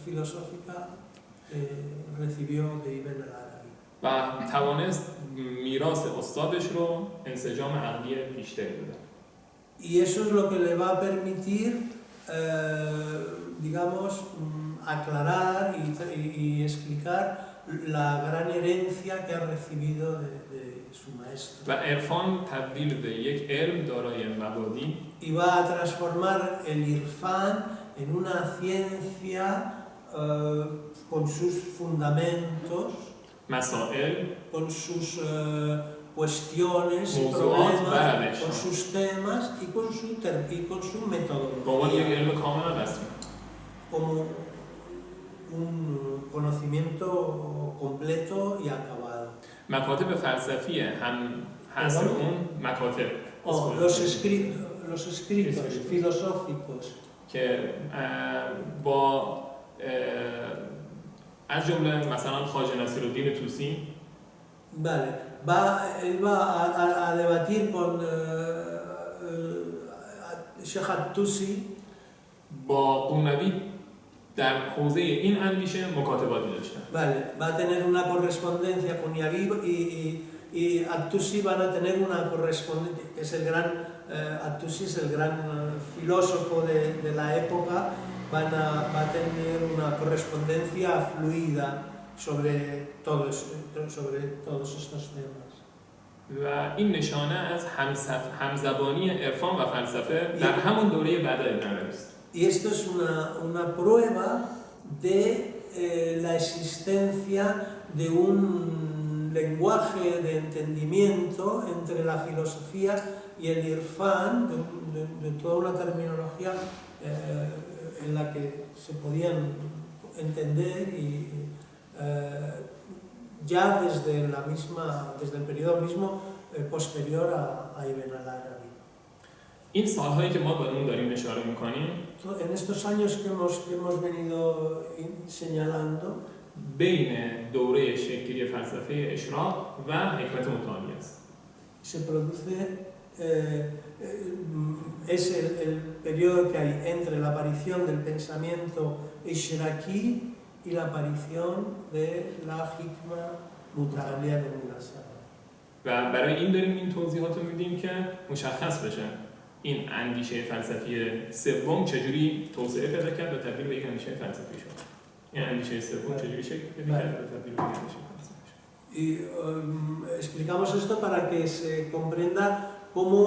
filosófica que recibió de Ibn al-Arabi. و توانست میراث استادش رو انسجام عقلی بیشتری بده. Y eso es lo que le va a permitir, digamos, aclarar y explicar la gran herencia que ha recibido de su maestro. و عرفان تبدیل به یک علم دارای مبادی Y va a transformar el Irfán en una ciencia con sus fundamentos, مسائل con sus cuestiones y موضوعات و problemas, روش con sus temas y con su به عنوان یک metodología, علم کاملا رسمی. como un conocimiento completo y acabado. مکاتب فلسفی هم حصر اون مکاتب Los escritos filosóficos که با از جمله مثلا خواجه نصیرالدین طوسی Vale, él va a debatir con Sheikh al-Tusi. با قونوی در حوزه این اندیشه مکاتباتی داشتن. Vale, va a tener una correspondencia con Yagib y al-Tusi van a tener una correspondencia, que es el gran, al-Tusi es el gran filósofo de la época, va a tener una correspondencia fluida sobre todos estos temas. و این نشانه از همزبانی عرفان و فلسفه در همون دوره بعد ابن عربی است. Y esto es una prueba de la existencia de un lenguaje de entendimiento entre la filosofía y el irfán, de toda una terminología en la que se podían entender y ya desde el periodo mismo posterior a Ibn al-Arabi. این سالهایی که ما به اون داریم اشاره میکنیم En estos años que hemos venido señalando, بین دوره شکل‌گیری فلسفه اشراق و حکمت متعالی است. se produce, es el periodo que hay entre la aparición del pensamiento ishraqí y la aparición de la hikma muta'aliyah de Mullah Sadr. و برای این داریم این توضیحات رو میدیم که مشخص بشه این اندیشه فلسفی سوم چجوری توسعه پیدا کرد و تبدیل به یک اندیشه فلسفی شد. این اندیشه سوم چجوری شکل پیدا کرد و تبدیل به یک اندیشه فلسفی شد. Y explicamos esto para que se comprenda cómo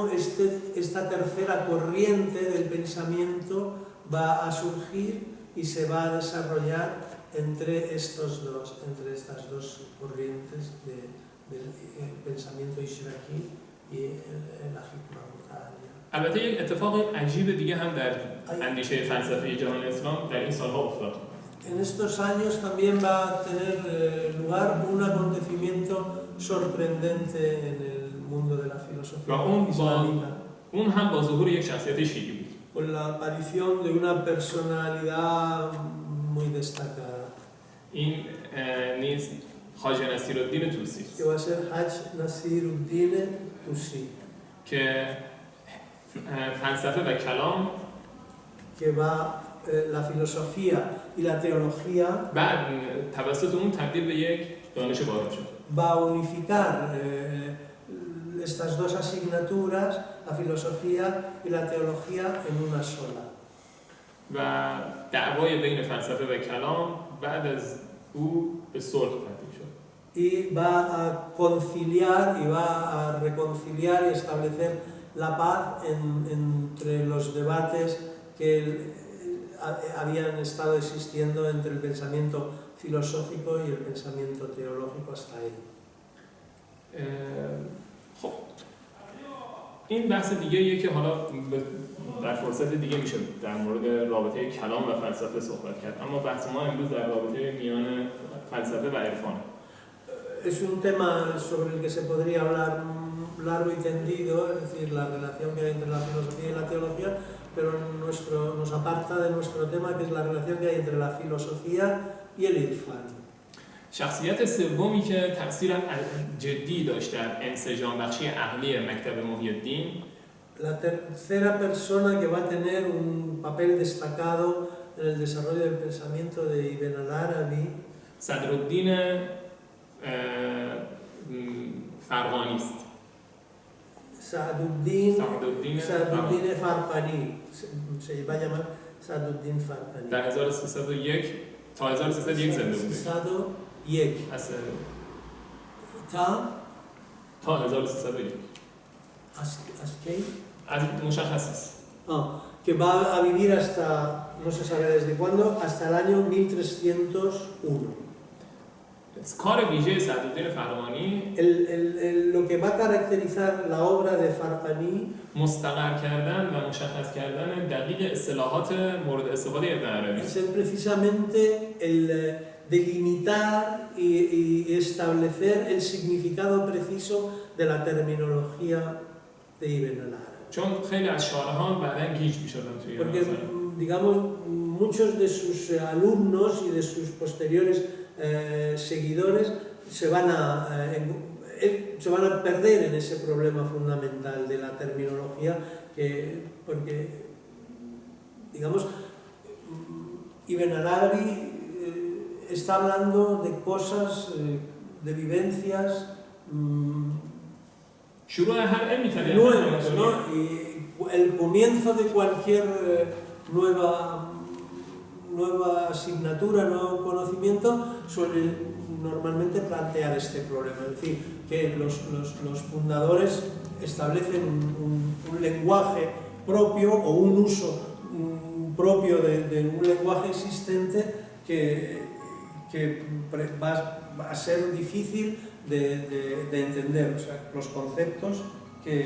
esta tercera corriente del pensamiento va a surgir y se va a desarrollar entre estas dos corrientes del pensamiento ishraqí y la hikma muta'aliyah. البته یک اتفاق عجیب دیگه هم در اندیشه فلسفی جهان اسلام در این سالها افتاد. En estos años también va a tener lugar un acontecimiento sorprendente en el mundo de la filosofía islámica. اون هم با ظهور یک شخصیت شیعی بود. con la aparición de una personalidad muy destacada, این نیز خواجه نصیرالدین طوسی que va a ser Haj Nasiruddin Tusi, که فلسفه و کلام que va la filosofía y la teología بعد توسط اون تبدیل به یک دانش واحد شد. va a unificar estas dos asignaturas, la filosofía y la teología, en una sola. و دعوای بین فلسفه و کلام بعد از او به صلح تبدیل شد. Y va a conciliar y va a reconciliar y establecer la paz entre los debates que habían estado existiendo entre el pensamiento filosófico y el pensamiento teológico hasta ahí. خب این بحث دیگه یه که حالا در فرصت دیگه میشه در مورد رابطه کلام و فلسفه صحبت کرد، اما بحث ما امروز در رابطه میان فلسفه و عرفان. Es un tema sobre el que se podría hablar largo y tendido, es decir, la relación que hay entre la filosofía y la teología, pero nos aparta de nuestro tema, que es la relación que hay entre la filosofía y el irfan. شخصیت سومی که تأثیر جدی داشت در انسجام بخشی عقلی مکتب محی الدین، La tercera persona que va a tener un papel destacado en el desarrollo del pensamiento de Ibn al-Arabi, صدرالدین فرغانی است. Sa'duddin فرغانی Farqani, se va a llamar Sa'duddin Farqani. در 1301 تا 1301 زنده بوده. Sado Yek. تا 1301 Askei. از مشخص است. Que va a vivir hasta, no se sabe desde cuándo, hasta el año 1301. کار ویژه صدرالدین فرغانی Lo que va a caracterizar la obra de Farqani مستقر کردن و مشخص کردن دقیق اصطلاحات مورد استفاده ابن عربی es precisamente el delimitar y establecer el significado preciso de la terminología de Ibn al-Arabi. چون خیلی از شارحان بعداً گیج می‌شدن توی Porque, digamos, muchos de sus alumnos y de sus posteriores seguidores se van a perder en ese problema fundamental de la terminología, porque, digamos, Ibn al-Arabi está hablando de cosas, de vivencias nuevas, ¿no? Y el comienzo de cualquier nueva asignatura, nuevo conocimiento, suele normalmente plantear este problema, es decir, que los fundadores establecen un lenguaje propio o un uso propio de un lenguaje existente que va a ser difícil de entender, o sea, los conceptos que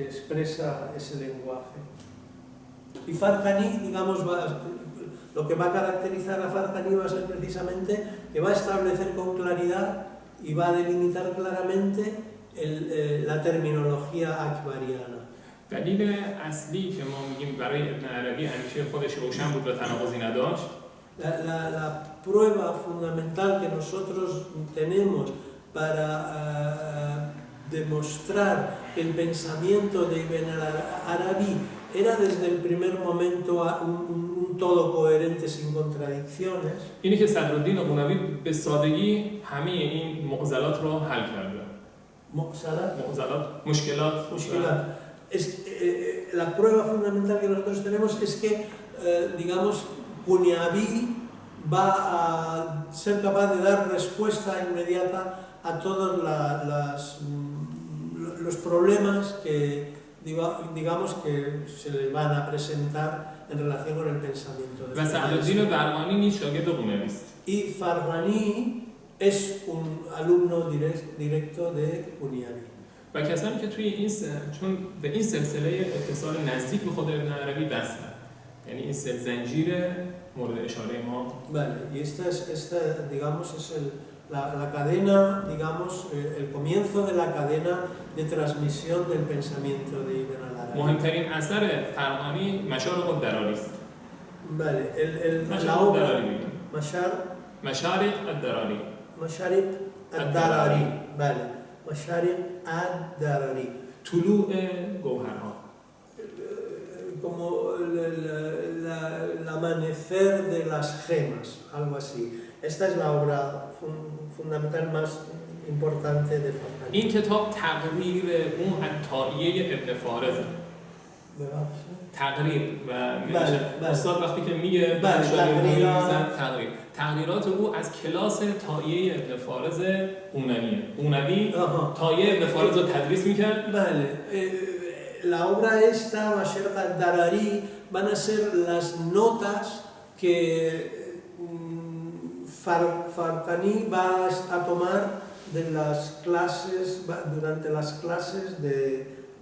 expresa ese lenguaje. Y Farqani, digamos, lo que va a caracterizar a Farqani va a ser precisamente que va a establecer con claridad y va a delimitar claramente la terminología akbariana. دلیل اصلی که ما میگیم برای ابن عربی همیشه خودش روشن بود و تناقضی نداشت. La prueba fundamental que nosotros tenemos para demostrar que el pensamiento de Ibn al-Arabi era desde el primer momento un todo coherente sin contradicciones. اینه که صدرالدین قونوی به سادگی همه این معضلات رو حل کرده. مشکلات. La prueba fundamental que nosotros tenemos es que, digamos, Qunyabi va a ser capaz de dar respuesta inmediata a todos los problemas que, digamos, que se le van a presentar en relación con el pensamiento de y Farghani es un alumno directo de Qunyabi. و کسانی که توی این چون به این سلسله اتصال نزدیک به خود ابن عربی بستن، یعنی این زنجیر مورد اشاره ما. Vale, y esta digamos, es la cadena, digamos, el comienzo de la cadena de transmisión del pensamiento de Ibn al-Arabi. مهمترین اثر فرغانی مشارق الدراری است. Vale, la مشارق obra الدراری میگیم. مشارق الدراری. Masharib ad-Darari. Vale, Masharib ad-Darari. طلوع گوهرها. Como el amanecer de las gemas, algo así. Esta es la obra fundamental más importante de Farghani. این کتاب تقریر اون عطائیه ابن فارزه. تقریر و استاد وقتی که میگه تقریرات او از کلاس طائیه ابن فارز قونویه. قونوی طائیه ابن فارز رو تدریس میکرد. Vale. La obra esta, Masharq ad-Darari, van a ser las notas que Farghani va a tomar de las clases, durante las clases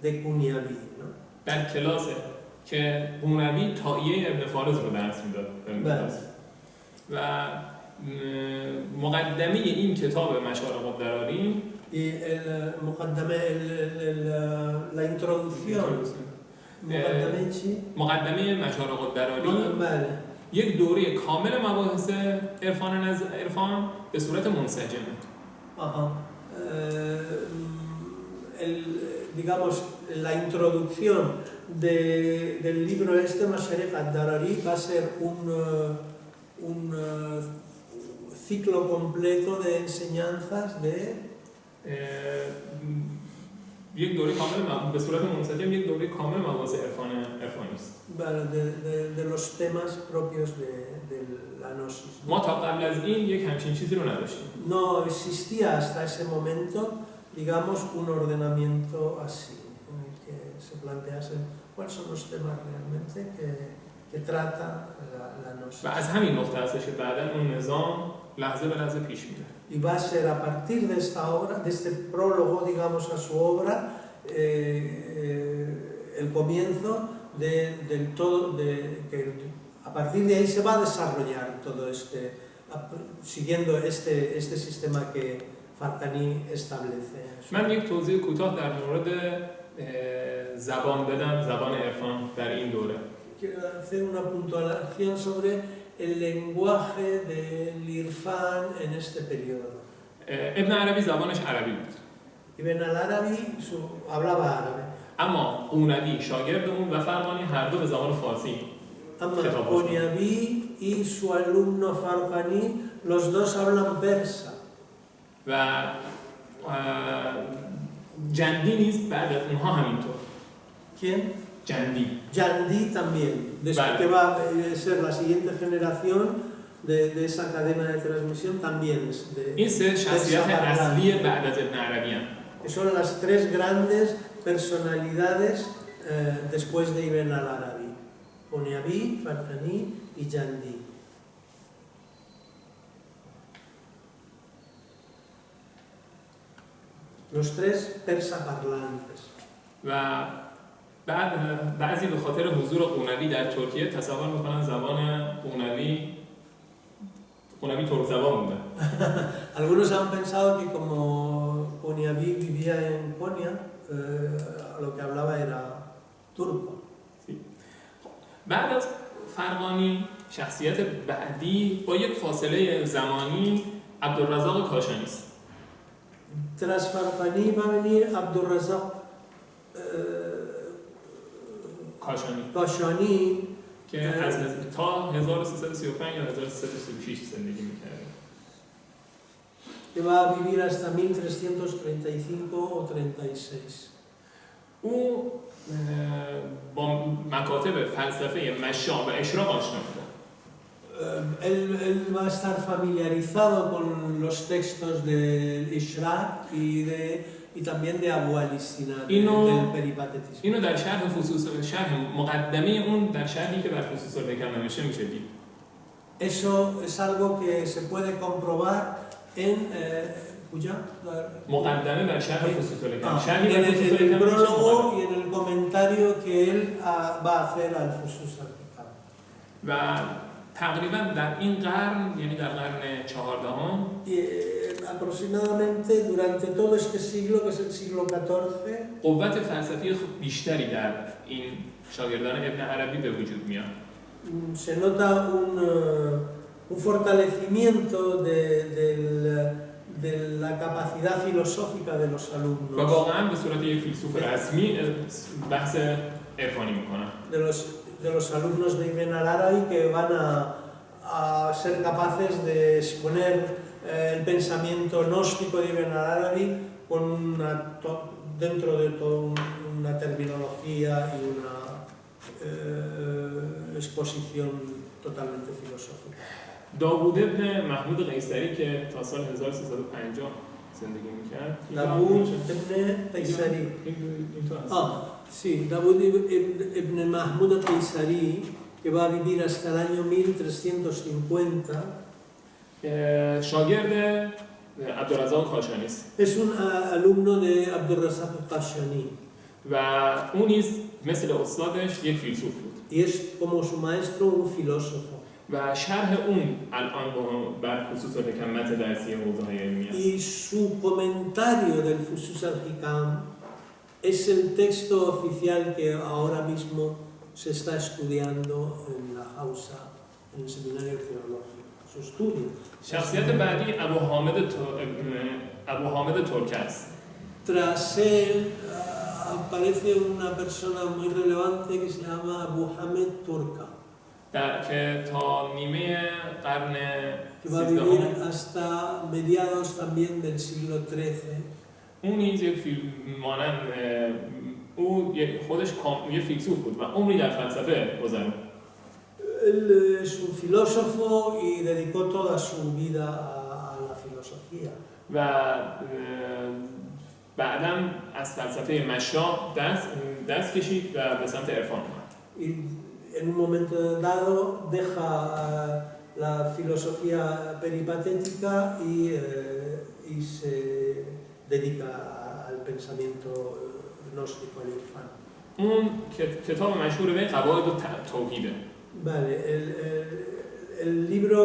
de Kunyavi, ¿no? در کلاسه که قونوی طائیه ابن فارز رو درس میداد. و مقدمه این کتاب مشارق الدراری y la introducción مقدمه مشارق الدراری یک دوره کامل مباحث عرفان به صورت منسجمه. Digamos, la introducción del libro este, Masharq ad-Darari, va a ser un ciclo completo de enseñanzas de یک دوره کامل به صورت منسجم یک دوره کامل مباحث عرفانی است. de los temas propios de la gnosis. ما تا قبل از این یک همچین چیزی رو نداشتیم. No existía hasta ese momento, digamos, un ordenamiento así, en el que se planteasen cuáles son los temas realmente que trata la gnosis. و از همین نقطه هستش که بعداً اون نظام لحظه به لحظه پیش میره. Y va a ser a partir de esta obra, de este prólogo, digamos, a su obra, el comienzo del todo, que a partir de ahí se va a desarrollar todo siguiendo este sistema que Farghani establece. من یک توضیح کوتاه در مورد زبان بدم، زبان عرفان در این دوره. Quiero hacer una puntualización sobre el lenguaje del Irfan en este periodo. ابن عربی زبانش عربی بود. Ibn al-Arabi hablaba árabe. اما قونوی شاگرد اون و فرغانی هر دو به زبان فارسی Amma Kunyavi y su alumno Farghani, los dos hablan persa. و جندی نیست بعد از اونها همینطور. ¿Quién? جندی. Jandi también. Después que va a ser la siguiente generación de esa cadena de transmisión también es de این سه شخصیت اصلی بعد از ابن عربی هم. que son las tres grandes personalidades después de Ibn al-Arabi. Kunyavi, Farghani y Jandi. Los tres persa parlantes. و بعضی به خاطر حضور قونوی در ترکیه تصور میکنن زبان قونوی ترک زبان بوده. Algunos han pensado que como Kunyavi vivía en Konya, lo que hablaba era turco. بعد از فرغانی شخصیت بعدی با یک فاصله زمانی عبدالرزاق کاشانی است. Tras Farghani va a venir Abdurrazzaq Kashani که از تا 1335 یا 1336 زندگی می‌کرد. que va a vivir hasta 1335 o 36. او با مکاتب فلسفه مشاع و اشراق آشنا بود. Él va a estar familiarizado con los textos del Ishraq y también de Abu al-Sina, del peripatetismo. اینو در شرح مقدمه اون در شرحی که بر فصوص الحکم نوشته میشه دید. Eso es algo que se puede comprobar en مقدمه بر شرح فصوص الحکم. en el prólogo y en el comentario que él va a hacer al Fusus al-Hikam. و تقریبا در این قرن یعنی در قرن 14 a aproximadamente durante todo este siglo, que es el siglo XIV, قوت فلسفی بیشتری در این شاگردان ابن عربی به وجود میاد. se nota un fortalecimiento de la capacidad filosófica de los و alumnos, واقعا به صورت یک فیلسوف رسمی بحث عرفانی میکنن. de los alumnos de Ibn al-Arabi que van a ser capaces de exponer el pensamiento gnóstico de Ibn al-Arabi dentro de toda una terminología y una exposición totalmente filosófica. داوود ابن محمود قیصری که تا سال 1350 زندگی میکرد. Dawood ibn Qaysari. Sí, Dawood ibn Mahmud al-Qaysari, que va a vivir hasta el año 1350, شاگرد عبدالرزاق کاشانی است. es un alumno de Abdurrazzaq al-Kashani. و اون نیز مثل استادش یک فیلسوف بود. Y es como su maestro un filósofo. و شرح اون الان بر خصوص حکمت درسی حوزه‌های علمی است. Y su comentario del Fusus al-Hikam es el texto oficial que ahora mismo se está estudiando en la Hausa, en el seminario teológico. Su estudio. شخصیت بعدی ابو حامد ترک است. Tras él aparece una persona muy relevante que se llama Abu Hamed Turka, که تا نیمه قرن que va a vivir hasta mediados también del siglo XIII. اون نیز یک مانند او خودش یه فیلسوف بود و عمری در فلسفه گذروند. Él es un filósofo y dedicó toda su vida a la filosofía. و بعداً از فلسفه مشا دست کشید و به سمت عرفان اومد. Y en un momento dado deja la filosofía peripatética y se dedica al pensamiento gnóstico, al irfán. اون کتاب مشهور به قواعد توحیده. Vale, el libro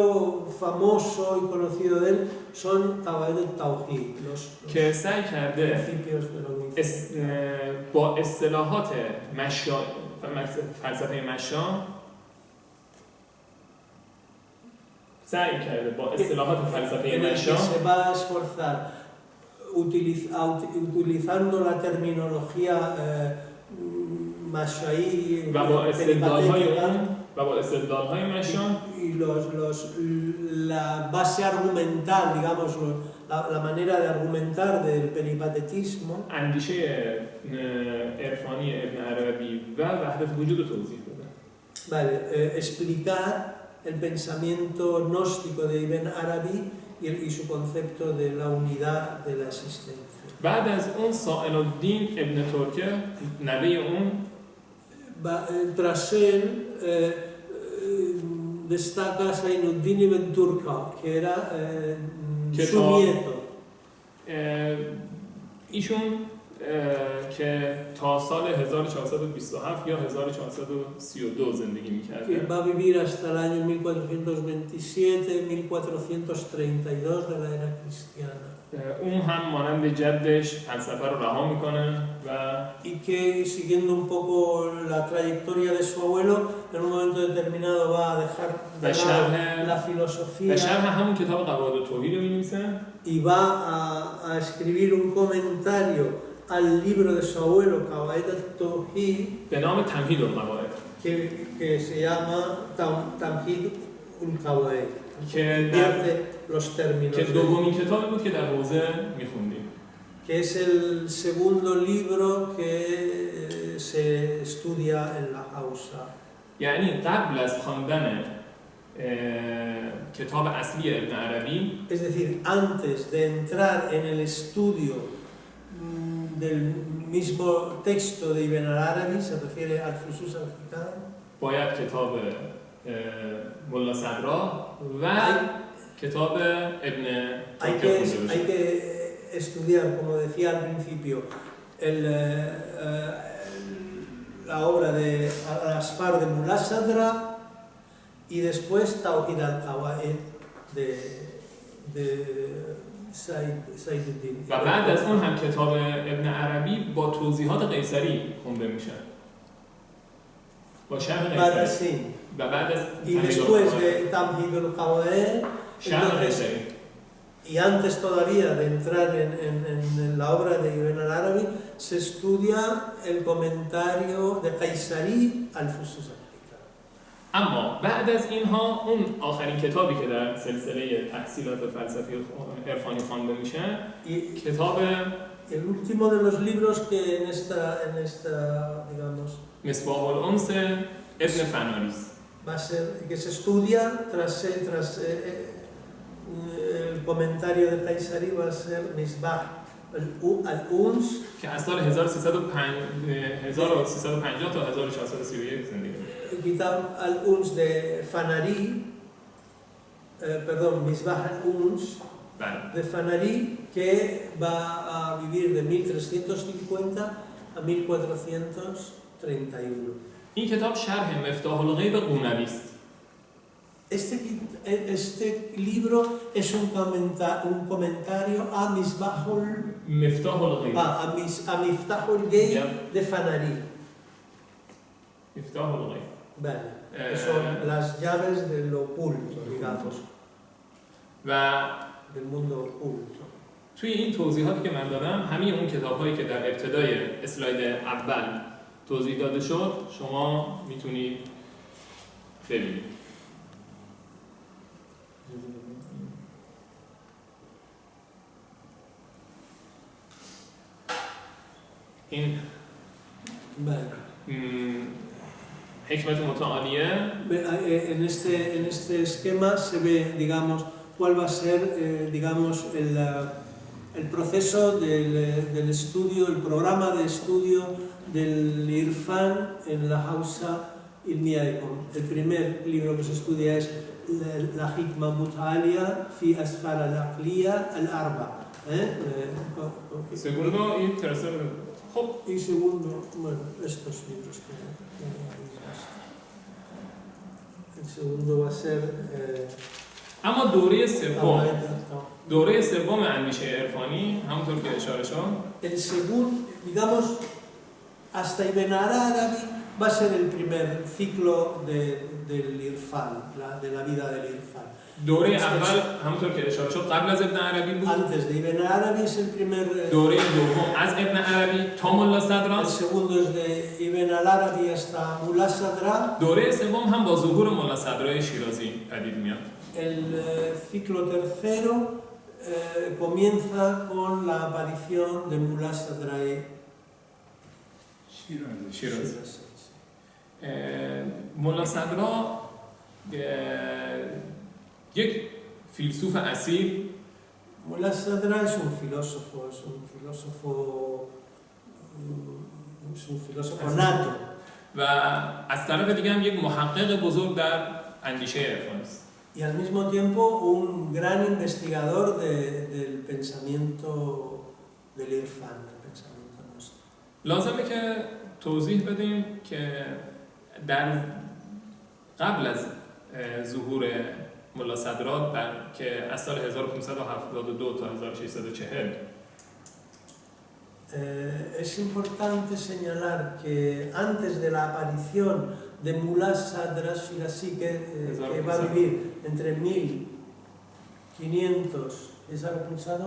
famoso y conocido de él son Qawaid al-Tawhid, los که سعی کرده principios de la unicidad. با اصطلاحات فلسفه مشا سعی کرده با اصطلاحات فلسفه En el que مشا se va a esforzar utilizando la terminología mashaí, و با استدلال‌های مشا y la base argumental, digamos, la manera de argumentar del peripatetismo, اندیشه عرفانی ابن عربی و وحدت وجود رو توضیح داده. vale, explicar el pensamiento gnóstico de Ibn Arabi y su concepto de la unidad de la existencia. بعد از اون سائل الدین ابن ترکه نوه اون Tras él destaca Zainuddin ibn Turka, que era su nieto. ایشون که تا سال 1427 یا 1432 زندگی می‌کرد. Que va a vivir hasta el año 1427, 1432 de la era cristiana. اون هم مانند جدش فلسفه رو رها میکنه و Y que siguiendo un poco la trayectoria de su abuelo, en un momento determinado va a dejar la filosofía و شرح همون کتاب قواعد توحید رو می‌نویسه y va a escribir un comentario al libro de su abuelo, Qawaid al-Tawhid, به نام تمهید القواعد que se llama Tamhid ul-Qawaid, که دومین کتابی بود که در حوزه می‌خوندیم. Que es el segundo libro que se estudia en la Hausa. یعنی قبل از خواندن کتاب اصلی ابن عربی Es decir, antes de entrar en el estudio del mismo texto de Ibn al-Arabi, se refiere al Fusus al-Hikam, باید کتاب ملا صدرا و کتاب ابن ترکه خونده hay que estudiar, como decía al principio, la obra de Al-Asfar de Mullah Sadra y después Tawhid al-Qawaid Saiduddin. و بعد از اون هم کتاب ابن عربی با توضیحات قیصری خونده میشه با شرح Para قیصری sí. و بعد از Y después de Tamhid al-Qawaid, شرح قیصری y antes todavía de entrar en la obra de Ibn al-Arabi, se estudia el comentario de Qaisari al Fusus al-Hikam. اما بعد از اینها اون آخرین کتابی که در سلسله تحصیلات فلسفی عرفانی خوانده میشه کتاب El último de los libros que en esta digamos, مصباح الانس ابن فناریس va a ser, que se estudia tras el comentario de Qaisari va a ser Misbah al-Uns, که از سال 1350 تا 1631 زندگی می‌کنه. Kitab al-Uns de Fanari, perdón, Misbah al-Uns de Fanari, que va a vivir de 1350 a 1431. این کتاب شرح مفتاح الغیب قونوی است. Este libro es un comentario a Misbahul مفتاح الغیب a Miftahul Ghaib de Fanari. مفتاح الغیب Vale, que son las llaves del oculto, digamos, و del mundo oculto. توی این توضیحاتی که من دادم همین اون کتاب‌هایی که در ابتدای اسلاید اول توضیح داده شد شما میتونید ببینید. این حکمت متعالیه En este esquema se ve, digamos, cuál va a ser, digamos, el proceso del estudio, el programa de estudio del Irfan en la Hausa Ilmiya Econ. El primer libro que se estudia es la Hikma Muta'alia fi Asfar al-Aqliya al-Arba. Segundo y tercero. Y segundo, bueno, estos libros que habéis visto. El segundo va a ser اما دوره سوم اندیشه عرفانی همونطور که اشاره شد el segundo, digamos, hasta Ibn Arabi va a ser el primer ciclo del Irfan, de la vida del Irfan. دوره اول همونطور که اشاره شد قبل از ابن عربی بود. Antes de Ibn Arabi es el primer. دوره دوم از ابن عربی تا ملا صدرا. El segundo es de Ibn al-Arabi hasta Mullah Sadra. دوره سوم هم با ظهور ملا صدرای شیرازی پدید میاد. El ciclo tercero comienza con la aparición de Mullah Sadra'i شیرازی. ملا صدرا یک فیلسوف اصیل. Mullah Sadra es un filósofo nato. و از طرف دیگه هم یک محقق بزرگ در اندیشه عرفانی است. Y al mismo tiempo un gran investigador del pensamiento del Irfan, del pensamiento nuestro. لازمه که توضیح بدیم که در قبل از ظهور ملا صدرا که از سال 1572 تا 1640 es importante señalar que antes de la aparición de Mullah Sadra Shirazi, que va a vivir entre 1500, ¿es algo pulsado?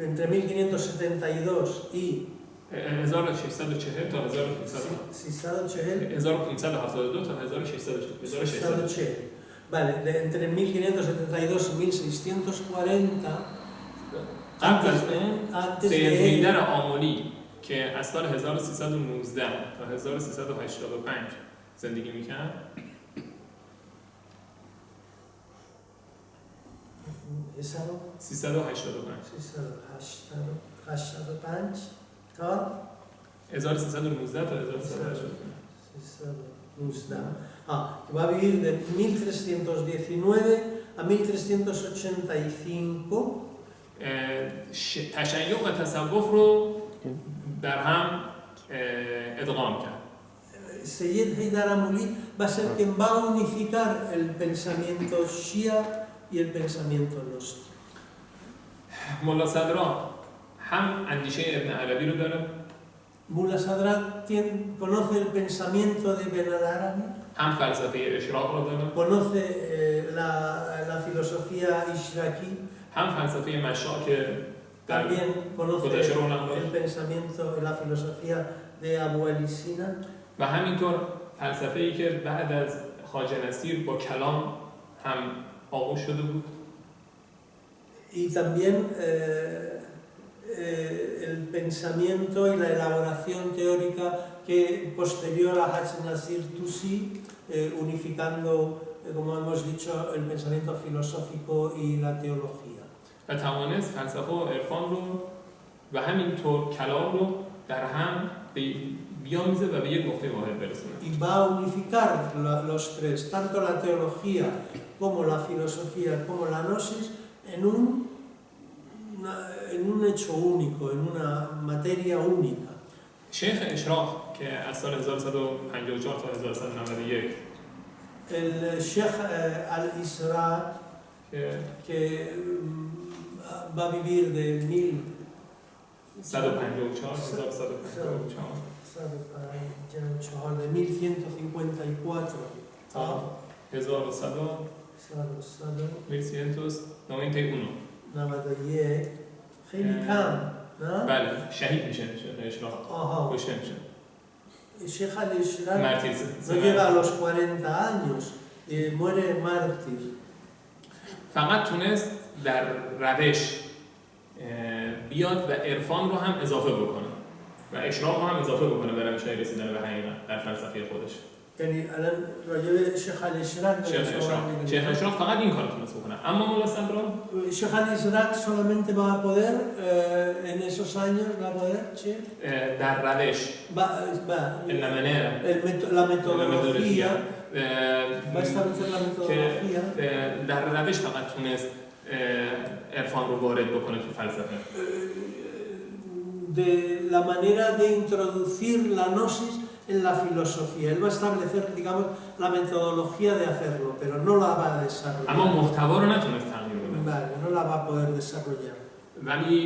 Entre 1572 y 1640 تا 1572 تا 1640. Vale, entre 1572 y 1640 antes de حیدر آملی که از سال 1319 تا 1385 زندگی میکرد. ¿Es algo? 385 تا 1319 تا 1385. Que va a vivir de 1319 a 1385. تشیع و تصوف رو در هم ادغام کرد. Seyyed Haydar Amuli va a ser quien va a unificar el pensamiento shia y el pensamiento nuestro. ملا صدرا هم اندیشه ابن عربی رو داره، Mullah Sadra conoce el pensamiento de Ibn al-Arabi, هم فلسفه اشراق رو داره، conoce la filosofía ishraqí, هم فلسفه مشاء که در también conoce گذشته رونق داشت el pensamiento, la filosofía de Abu Ali Sina, و همینطور فلسفه‌ای که بعد از خواجه نصیر با کلام هم آغوش شده بود. y también el pensamiento y la elaboración teórica que posterior a Haj Nasir Tusi, unificando, como hemos dicho, el pensamiento filosófico y la teología. و توانست فلسفه و عرفان رو و همینطور کلام رو در هم بیامیزه و به یک نقطه واحد برسونه. Y va a unificar los tres, tanto la teología como la filosofía como la gnosis, en un hecho único, en una materia única. شیخ اشراق که از سال 1154 تا 1191 El Sheikh al-Isra, que va a vivir de 1154 a 1191 91 خیلی کم، نه؟ بله شهید میشه شیخ اشراق، کشته میشه. Sheikh al-Isra مارتیر no llega a los 40 años, muere mártir. فقط تونست در روش بیاد و عرفان رو هم اضافه بکنه و اشراق رو هم اضافه بکنه به روش‌های رسیدن به حقیقت در فلسفه خودش. یعنی الان راجع به شیخ al-Isra شیخ اشراق فقط این کارو تونست بکنه. اما ملا صدرا Sheikh al-Isra solamente va a poder en esos años va a poder در روش la metodología va a establecer la metodología در روش فقط تونست عرفان رو وارد بکنه تو فلسفه. De la manera de introducir la gnosis en la filosofía. Él va a establecer, digamos, la metodología de hacerlo, pero no la va a desarrollar. اما محتوا رو نتونست تغییر بده. Vale, no la va a poder desarrollar. ولی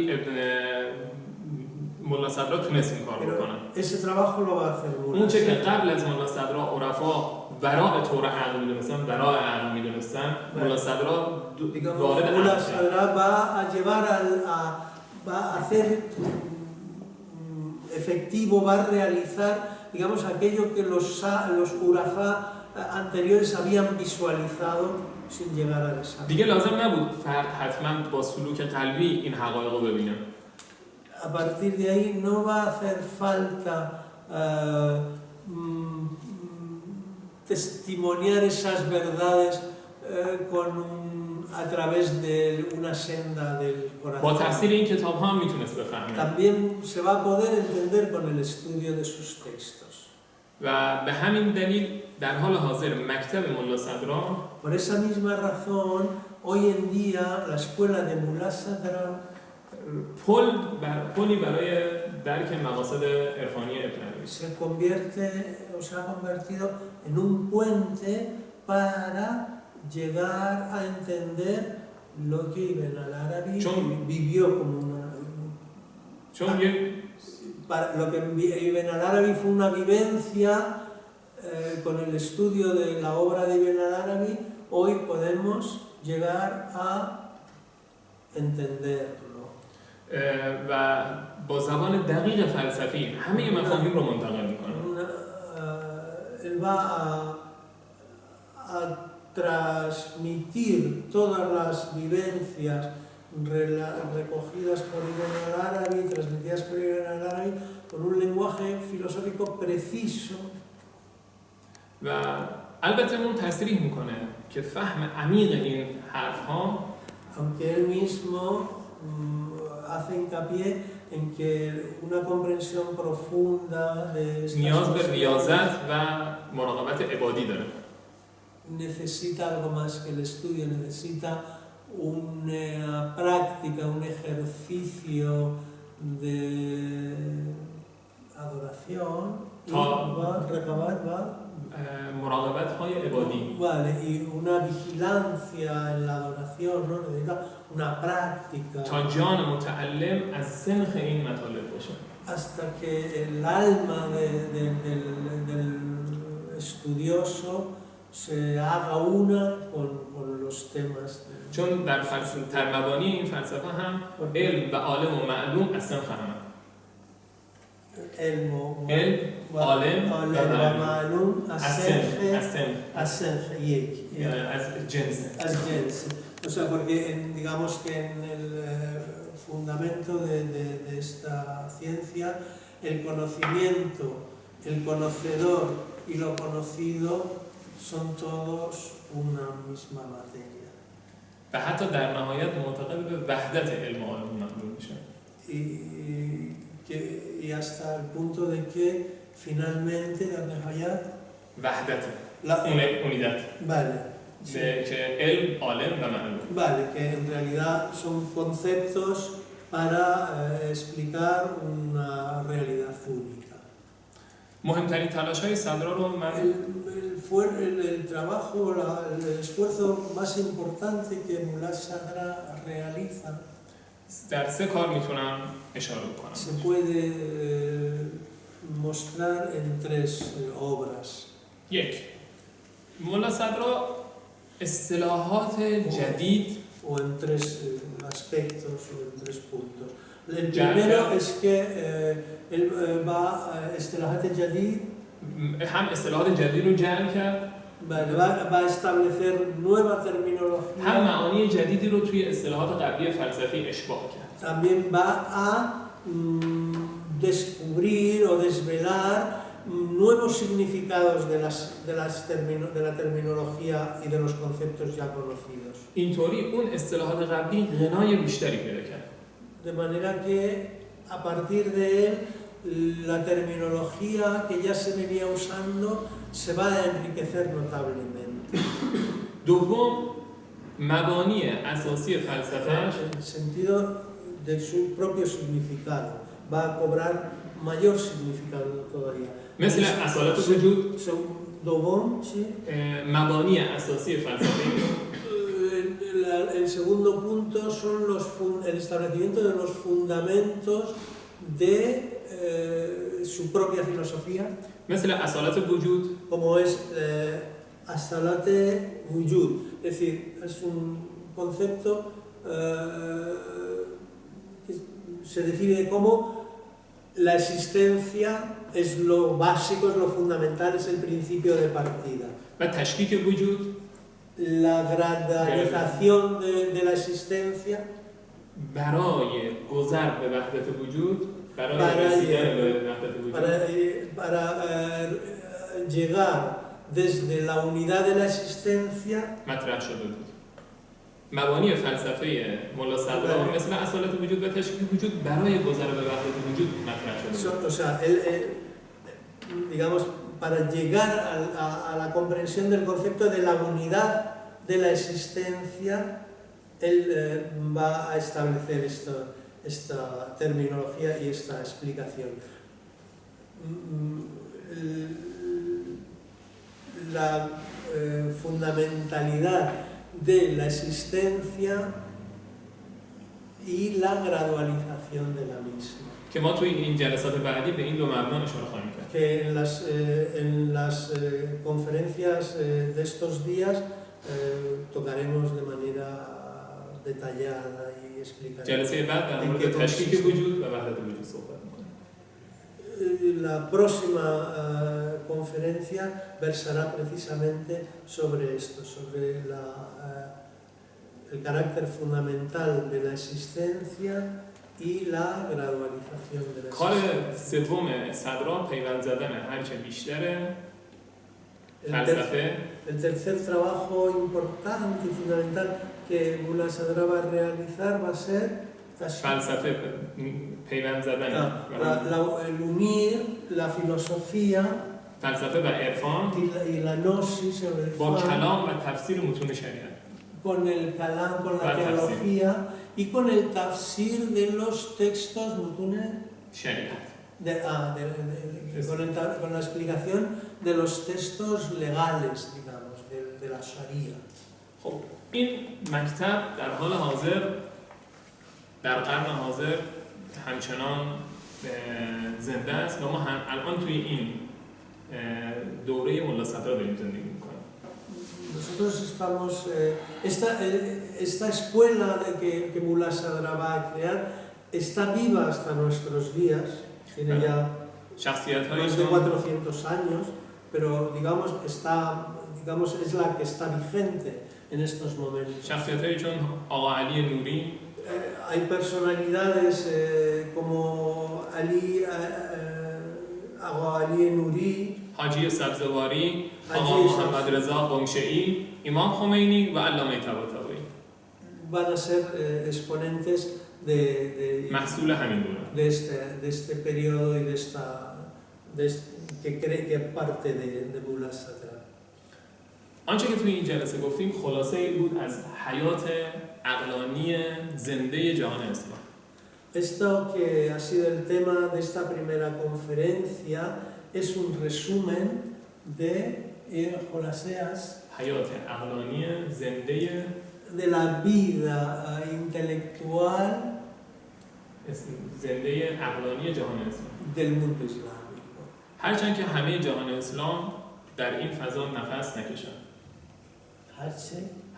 ملا صدرا تونست این کار بکنه. Ese trabajo lo va a hacer Mullah. اون چه که قبل از ملا صدرا عرفا براء طور عقل میدونستن، براء عقل میدونستن، ملا صدرا وارد Mullah Sadra va a llevar va a hacer efectivo, va a realizar, digamos, aquello que los urafá anteriores habían visualizado sin llegar a desarrollar. دیگه لازم نبود فرد حتما با سلوک قلبی این حقایق رو ببینه. A partir de ahí no va a hacer falta testimoniar esas verdades a través de una senda del corazón. با تفسیر این کتاب ها هم میتونست بفهمه. También se va a poder entender con el estudio de sus textos. و به همین دلیل در حال حاضر مکتب ملا صدرا Por esa misma razón, hoy en día la escuela de Mullah Sadra پلی برای درک مقاصد عرفانی ابن عربی se convierte o se ha convertido en un puente para llegar a entender lo que Ibn al-Arabi vivió como چون lo que Ibn al-Arabi fue una vivencia con el estudio de la obra de Ibn al-Arabi, hoy podemos llegar a entenderlo. و با زبان دقیق فلسفی همه مفاهیم رو منتقل میکنه. Él va a transmitir todas las vivencias recogidas por Ibn al-Arabi, transmitidas por Ibn al-Arabi, con un lenguaje filosófico preciso. و البته اون تصریح میکنه که فهم عمیق این حرف ها aunque él mismo hace hincapié en que una comprensión profunda de نیاز به ریاضت و مراقبت عبادی داره. necesita algo más que el estudio, necesita una práctica, un ejercicio de adoración y مراقبت های عبادی. Vale, y una vigilancia en la adoración, ¿no? Necesita una práctica, تا جان متعلم از سنخ این مطالب باشه. hasta que el alma del estudioso se haga una con los temas. چون در مبانی این فلسفه هم علم و عالم و معلوم از سنخ همه. علم عالم و معلوم از سنخ یک. از جنس. O sea, porque digamos que en el fundamento de esta ciencia, el conocimiento, el conocedor y lo conocido son todos una misma materia. و حتی در نهایت معتقد به وحدت علم و عالم معلوم میشه. Y hasta el punto de que finalmente la nihayat وحدت unidad. Vale. Sí. Que el عالم و معلوم. Vale, que en realidad son conceptos para explicar una realidad única. مهمترین تلاش‌های صدرا رو من el trabajo, el esfuerzo más importante que Mullah Sadra realiza در 3 کار میتونم اشاره کنم. se puede mostrar en 3 obras. 1. مولا صدرا اصطلاحات جدید o en 3 aspectos o en 3 puntos. El primero es que él va a اصطلاحات جدید هم اصطلاحات جدید رو جمع کرد va a establecer nueva terminología هم معانی جدیدی رو توی اصطلاحات قبلی فلسفی اشباع کرد. También va a descubrir o desvelar nuevos significados de la terminología y de los conceptos ya conocidos. اینطوری اون اصطلاحات قبلی غنای بیشتری پیدا کرد. De manera que a partir de él la terminología que ya se venía usando se va a enriquecer notablemente. دوم مبانی اساسی فلسفه‌اش En el sentido de su propio significado va a cobrar mayor significado todavía. مثل اصالت وجود دوم چی؟ مبانی اساسی فلسفه. El segundo punto son el establecimiento de los fundamentos de su propia filosofía. مثل اصالت وجود Como es asalat wujud, es decir, es un concepto que se define como la existencia es lo básico, es lo fundamental, es el principio de partida. و تشکیک وجود La gradalización de la existencia برای گذر به وحدت وجود برای رسیدن به وحدت وجود para llegar desde la unidad de la existencia مطرح شده بود. مبانی فلسفه مولا صدرا مثل اصالت وجود و تشکیک وجود برای گذر به وحدت وجود مطرح شده بود. o sea, digamos, para llegar a la comprensión del concepto de la unidad de la existencia, él va a establecer esta terminología y esta explicación. La fundamentalidad de la existencia y la gradualización de la misma. که ما توی این جلسات بعدی به این 2 مبنا اشاره خواهیم کرد. Que en las conferencias de estos días tocaremos de manera detallada y explicativa. جلسه بعد در مورد تشکیک وجود و وحدت وجود صحبت می‌کنیم. La próxima conferencia versará precisamente sobre esto, sobre el carácter fundamental de la existencia y la gradualización de la کار existencia. سوم صدرا پیوند زدن هرچه بیشتره فلسفه. El tercer trabajo importante y fundamental que Mullah Sadra va a realizar va a ser فلسفه پیوند زدن el unir la filosofía فلسفه و عرفان y la gnosis o el با کلام و تفسیر متون شریعت. con el kalam, con la teología y con el tafsir de los textos mutunes شریعت. con la explicación de los textos legales, digamos, de la Sharia. خب این مکتب در حال حاضر در قرن حاضر همچنان زنده است و ما الان توی این دوره ملا صدرا داریم زندگی میکنیم. Nosotros estamos, esta escuela que Mullah Sadra va a crear está viva hasta nuestros días, tiene ya más de 400 años, pero digamos es la que está vigente en estos momentos. شخصیت‌هایی چون آقا علی نوری hay personalidades como Agha Ali Nuri, حاجی سبزواری، آقا محمد رضا قمشه‌ای، امام خمینی و علامه طباطبایی van a ser exponentes de محصول همین دوره. de este periodo y que cree que parte de Mullah Sadra. آنچه که توی این جلسه گفتیم خلاصه ای بود از حیات عقلانی زنده جهان اسلام. Esto que ha sido el tema de esta primera conferencia es un resumen de Jolaseas حیات عقلانی زنده de la vida intelectual زنده عقلانی جهان اسلام del mundo islámico. هرچند که همه جهان اسلام در این فضا نفس نکشند.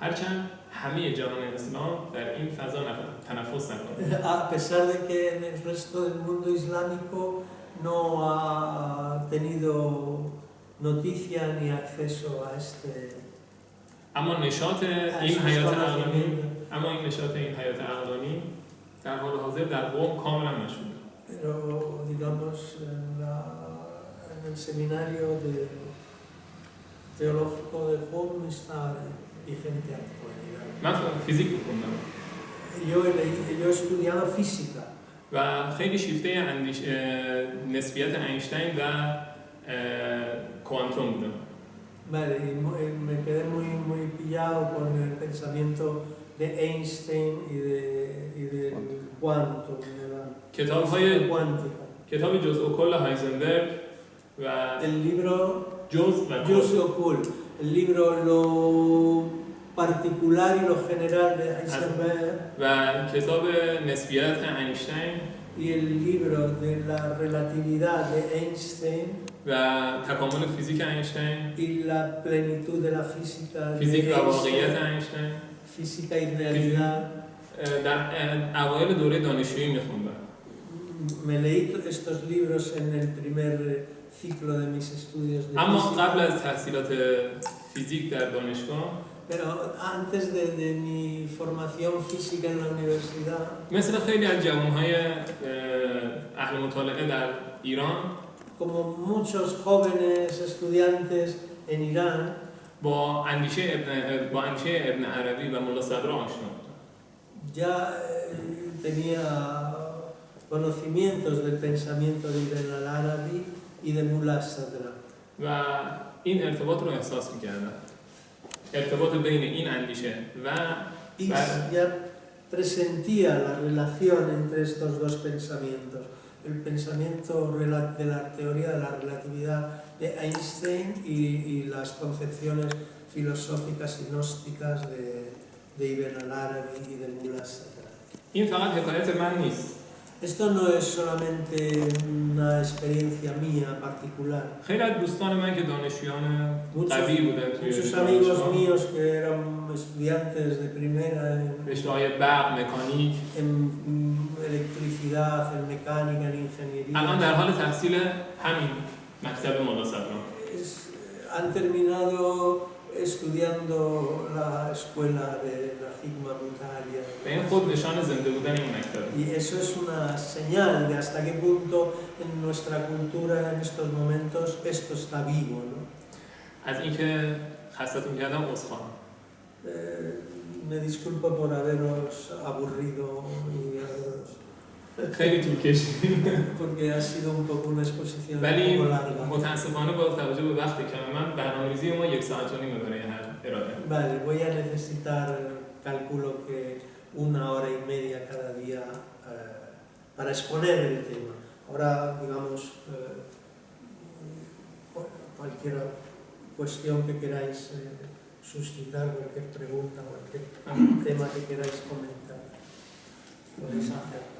هرچند همه جهان اسلام در این فضا تنفس نکنند. A pesar de que en el resto del mundo islámico no ha tenido noticia ni acceso a este اما نشاط این حیات عقلانی در حال حاضر در قم کاملا مشهوده. Pero digamos en el seminario teológico de Qom está vigente actualidad. من فیزیک خوندم. Yo he estudiado física. و خیلی شیفته نسبیت اینشتین و کوانتوم بودم. Vale, y me quedé muy pillado con el pensamiento de Einstein y del quantum, de la física cuántica. کتاب جزء و کل هایزنبرگ و El libro جزء o kul, el libro lo particular y lo general de Heisenberg و کتاب نسبیت اینشتین y el libro de la relatividad de Einstein و تکامل فیزیک اینشتین y la plenitud de la física فیزیک de و واقعیت Einstein, اینشتین física y realidad. در اوایل دوره دانشجویی می‌خوندم. Me leí estos libros en el primer ciclo de mis estudios de اما física. قبل از تحصیلات فیزیک در دانشگاه Pero antes de mi formación física en la universidad, مثل خیلی از جوان‌های اهل مطالعه در ایران como muchos jóvenes estudiantes en Irán, با اندیشه ابن عربی و ملا صدرا آشنا بودم. ya tenía conocimientos del pensamiento de Ibn al-Arabi y de Mullah Sadra. و این ارتباط رو احساس می‌کردم. ارتباط بین این اندیشه و Y ya presentía la relación entre estos dos pensamientos. El pensamiento de la teoría de la relatividad de Einstein y las concepciones filosóficas y gnósticas de Ibn al-Arabi y de Mullah Sadra. این فقط حکایت من نیست. Esto no es solamente una experiencia mía particular. خیلی از دوستان من که دانشجویان قوی بودن توی Muchos amigos míos que eran estudiantes de primera رشته‌های برق، مکانیک en electricidad, en mecánica, en ingeniería. الان در حال تحصیل همین مکتب ملا صدرا. Han terminado estudiando la escuela de la Hikma Mutalia. به این خود نشان زنده بودن این مکتب. Y eso es una señal de hasta qué punto en nuestra cultura en estos momentos esto está vivo, ¿no? از اینکه خستتون کردم عذرخواهم. Me disculpo por haberos aburrido y خیلی طول کشید. porque ha sido un poco una exposición ولی un poco larga. متاسفانه با توجه به وقتی که من برنامه‌ریزی ما 1 ساعت و نیم برای هر ارائه. Vale, voy a necesitar, calculo que 1 hora y media cada día para exponer el tema. Ahora, digamos, cualquier cuestión que queráis suscitar cualquier pregunta, cualquier tema que queráis comentar. Podéis hacerlo.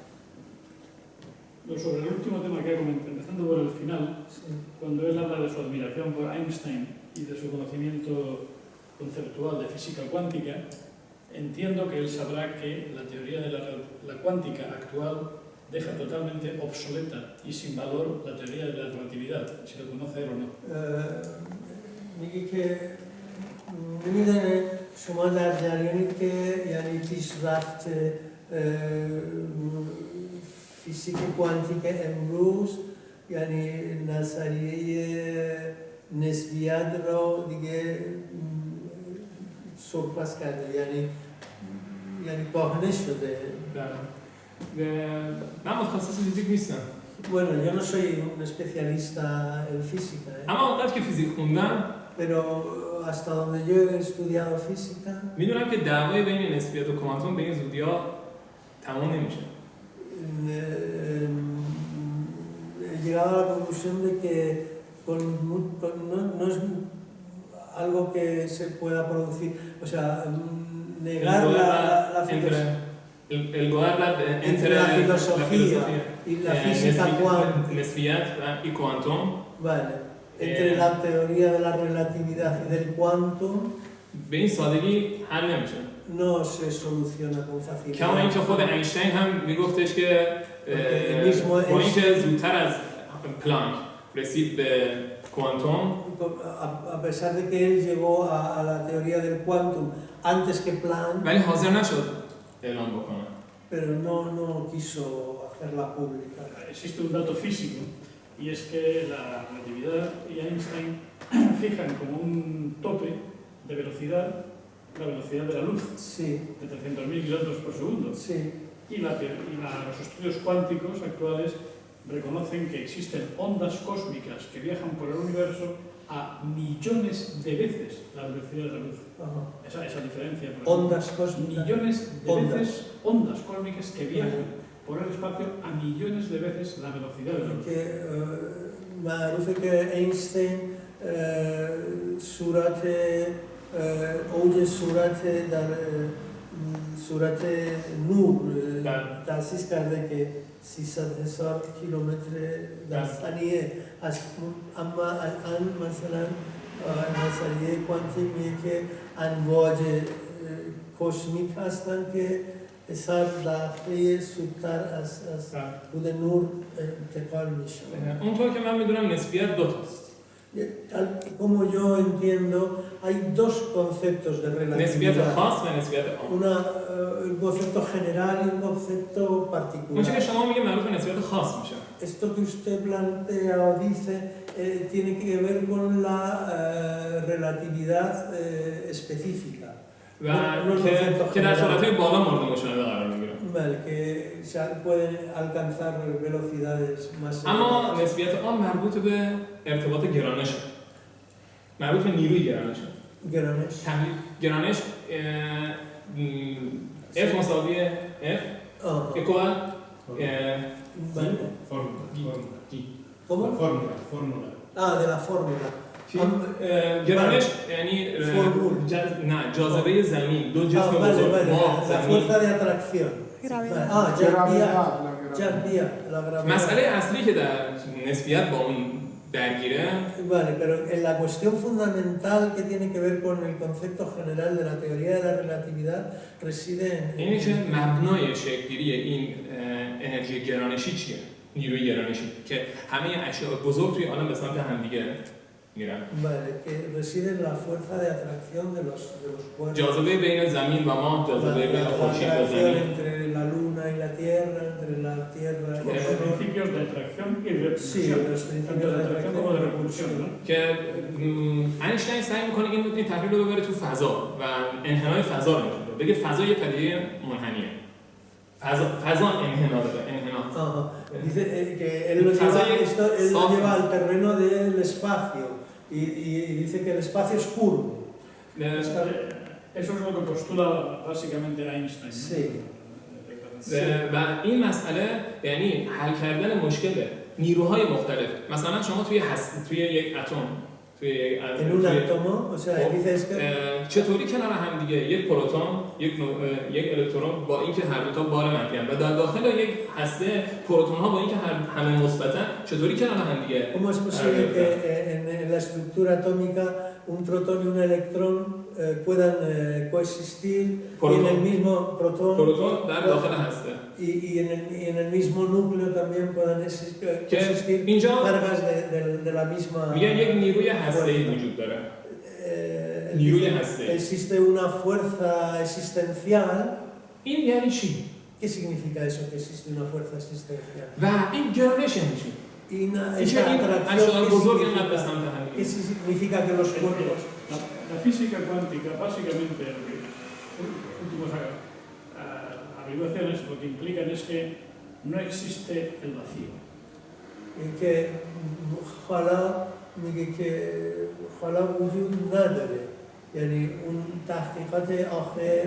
Sobre el último tema que ha comentado, empezando por el final, Sí. cuando él habla de su admiración por Einstein y de su conocimiento conceptual de física cuántica, entiendo que él sabrá que la teoría de la cuántica actual deja totalmente obsoleta y sin valor la teoría de la relatividad, si lo conoce él o no. میگه که نمیدونه شما در جریانی که یعنی پیشرفت فیزیک کوانتیک امروز یعنی نظریه نسبیت را دیگه سرپاس کرده یعنی کاهش شده. من متخصص فیزیک نیستم. Bueno, yo no soy un especialista en física, اما اونقدر که فیزیک خوندم pero hasta donde yo he estudiado física, میدونم که دعوای بین نسبیت و کوانتوم به این زودی‌ها تمام نمیشه. He llegado a la conclusión de que no es algo que se pueda producir, o sea, negar la filosofía. El guarda entre la filosofía y la física cuántica. نسبیت y quantum. Vale. Entre la teoría de la relatividad y del quantum. به این سادگی حل نمیشه. No se soluciona con facilidad. کما اینکه خود اینشتین هم میگفتش که با اینکه زودتر از پلانک رسید به کوانتوم، a pesar de que él llegó a la teoría del quantum antes que Planck, ولی حاضر نشد اعلام بکنه. pero no quiso hacerla pública. Existe un dato físico y es que la relatividad y Einstein fijan como un tope de velocidad la velocidad de la luz, sí, de 300.000 kilómetros por segundo. Sí. Y los estudios cuánticos actuales reconocen que existen ondas cósmicas que viajan por el universo a millones de veces la velocidad de la luz. Esa diferencia. Ondas cósmicas. Millones de veces ondas cósmicas que viajan por el espacio a millones de veces la velocidad de la luz. معروفه که اینشتین صورت اوج صورت در صورت نور تأسیس کرده که 300,000 کیلومتر در ثانیه است، اما الان مثلا نظریه کوانتیک میگه که امواج کسمیک هستند که 100 دفعه زودتر از حدود نور انتقال میشه. اونطور که من میدونم نسبیت دو تاست. Como yo entiendo, hay dos conceptos de relatividad. Un concepto general y un concepto particular. Esto que usted plantea o dice tiene que ver con la relatividad específica. No el concepto general. Vale, que se pueden alcanzar velocidades más اما نسبیت آن مربوط به ارتباط گرانش، مربوط به نیروی گرانش. گرانش F مساوی F equal fórmula. De la fórmula. گرانش یعنی نه جاذبه زمین دو جسم بزرگ ما زمین. La fuerza de atracción. مسئله اصلی که در نسبیت با اون درگیره Vale, pero en la cuestión fundamental que tiene que ver con el concepto general de la teoría de la relatividad reside en اینه که مبنای شکل‌گیری این انرژی گرانشی چیه؟ نیروی گرانشی که همه اشیاء بزرگ توی عالم به سمت همدیگه میرن. Vale, que reside en la fuerza de atracción de los cuerpos. جاذبه بین زمین و ما، جاذبه بین خورشید و زمین. Entre la luna y la tierra, entre la tierra y los principios de atracción y repulsión. Sí, los principios de atracción como de repulsión, ¿no? که اینشتین سعی میکنه این نکته تحلیل رو ببره تو فضا و انحنای فضا رو نشون بده. بگه فضا یه پدیده منحنیه. فضا انحنا داره، انحنا. Dice que él lo lleva al terreno del espacio y dice que el espacio es curvo. Eso es lo que postula básicamente Einstein. Sí. و این مسئله یعنی حل کردن مشکل نیروهای مختلف. مثلا شما توی یک اتم en un átomo, o sea, dices que چطوری کنار هم دیگه یک پروتون یک الکترون با اینکه هر دو تا بار منفی ان و در داخل یک هسته پروتون ها با اینکه همه مثبتن چطوری کنار هم دیگه ¿cómo es posible que en la estructura atómica un protón y un electrón puedan coexistir y en el mismo پروتون در داخل هسته y en el mismo núcleo también puedan coexistir cargas de la misma... میگن یک نیروی هسته‌ای وجود داره نیروی هسته‌ای existe una fuerza existencial. این یعنی چی؟ ¿Qué significa eso que existe una fuerza existencial? و این گرانش یعنی چی؟ Y esta atracción, ¿qué significa que los cuerpos? La física cuántica, básicamente, lo que últimas averiguaciones lo que implican es que no existe el vacío. Que حالا وجود نداره، یعنی اون تحقیقات آخر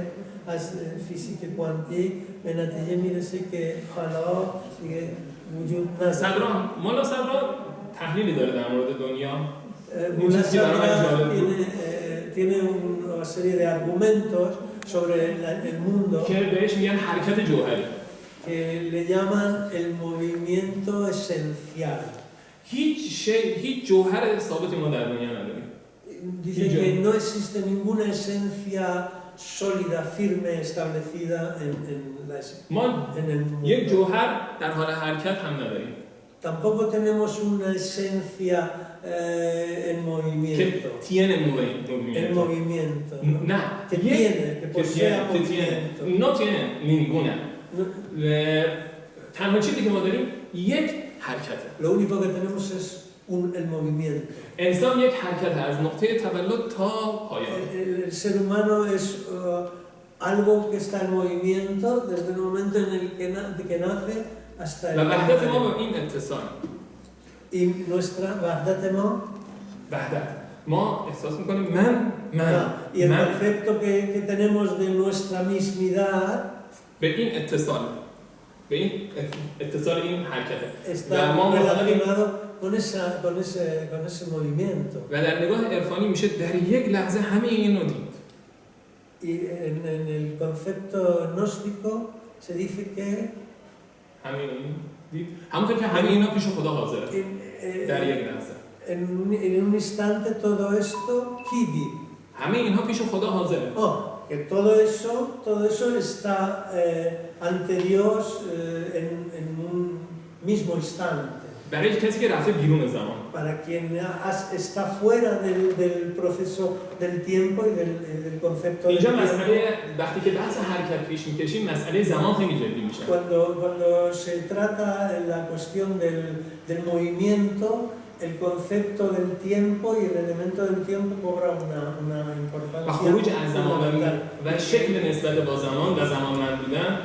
از فیزیک کوانتیک به نتیجه میرسه که حالا دیگه وجود نداره. صدرا مولا صدرا تحلیلی داره در مورد دنیا. مولا صدرا tiene una serie de argumentos sobre el mundo که بهش میگن حرکت جوهری. que le llaman el movimiento esencial. هیچ جوهر ثابتی ما در دنیا نداریم. Dice que no existe ninguna esencia sólida, firme, establecida en el mundo. یک جوهر در حال حرکت هم نداریم. Tampoco tenemos una esencia en movimiento. Que tiene movimiento. El movimiento. No. Que tiene, que posea movimiento. No tiene ninguna. تنها چیزی که ما داریم یک حرکته. Lo único que tenemos es el movimiento. انسان یک حرکت از نقطه تولد تا پایان. El ser humano es algo que está en movimiento desde el momento en el que nace hasta el و وحدت ما با این اتصال. Y nuestra وحدت ما ما احساس میکنیم من y el concepto que tenemos de nuestra mismidad به این اتصال به این اتصال این حرکته. está relacionado con ese movimiento. و در نگاه عرفانی میشه در یک لحظه همه این رو دید. Y en el concepto gnóstico se dice que همونطور که همه اینا پیش خدا حاضره در یک لحظه. En un instante todo esto kidi. همه اینها پیش خدا حاضره. Que todo eso está ante Dios en un mismo instante. برای کسی که رفته بیرون زمان. Para quien está fuera del proceso del tiempo y del concepto del اینجا tiempo. مسئله وقتی که بحث حرکت پیش میکشیم مسئله زمان خیلی جدی میشه. Cuando se trata la cuestión del movimiento, el concepto del tiempo y el elemento del tiempo cobra una importancia. و خروج از زمان و شکل نسبت با زمان و زمانمند بودن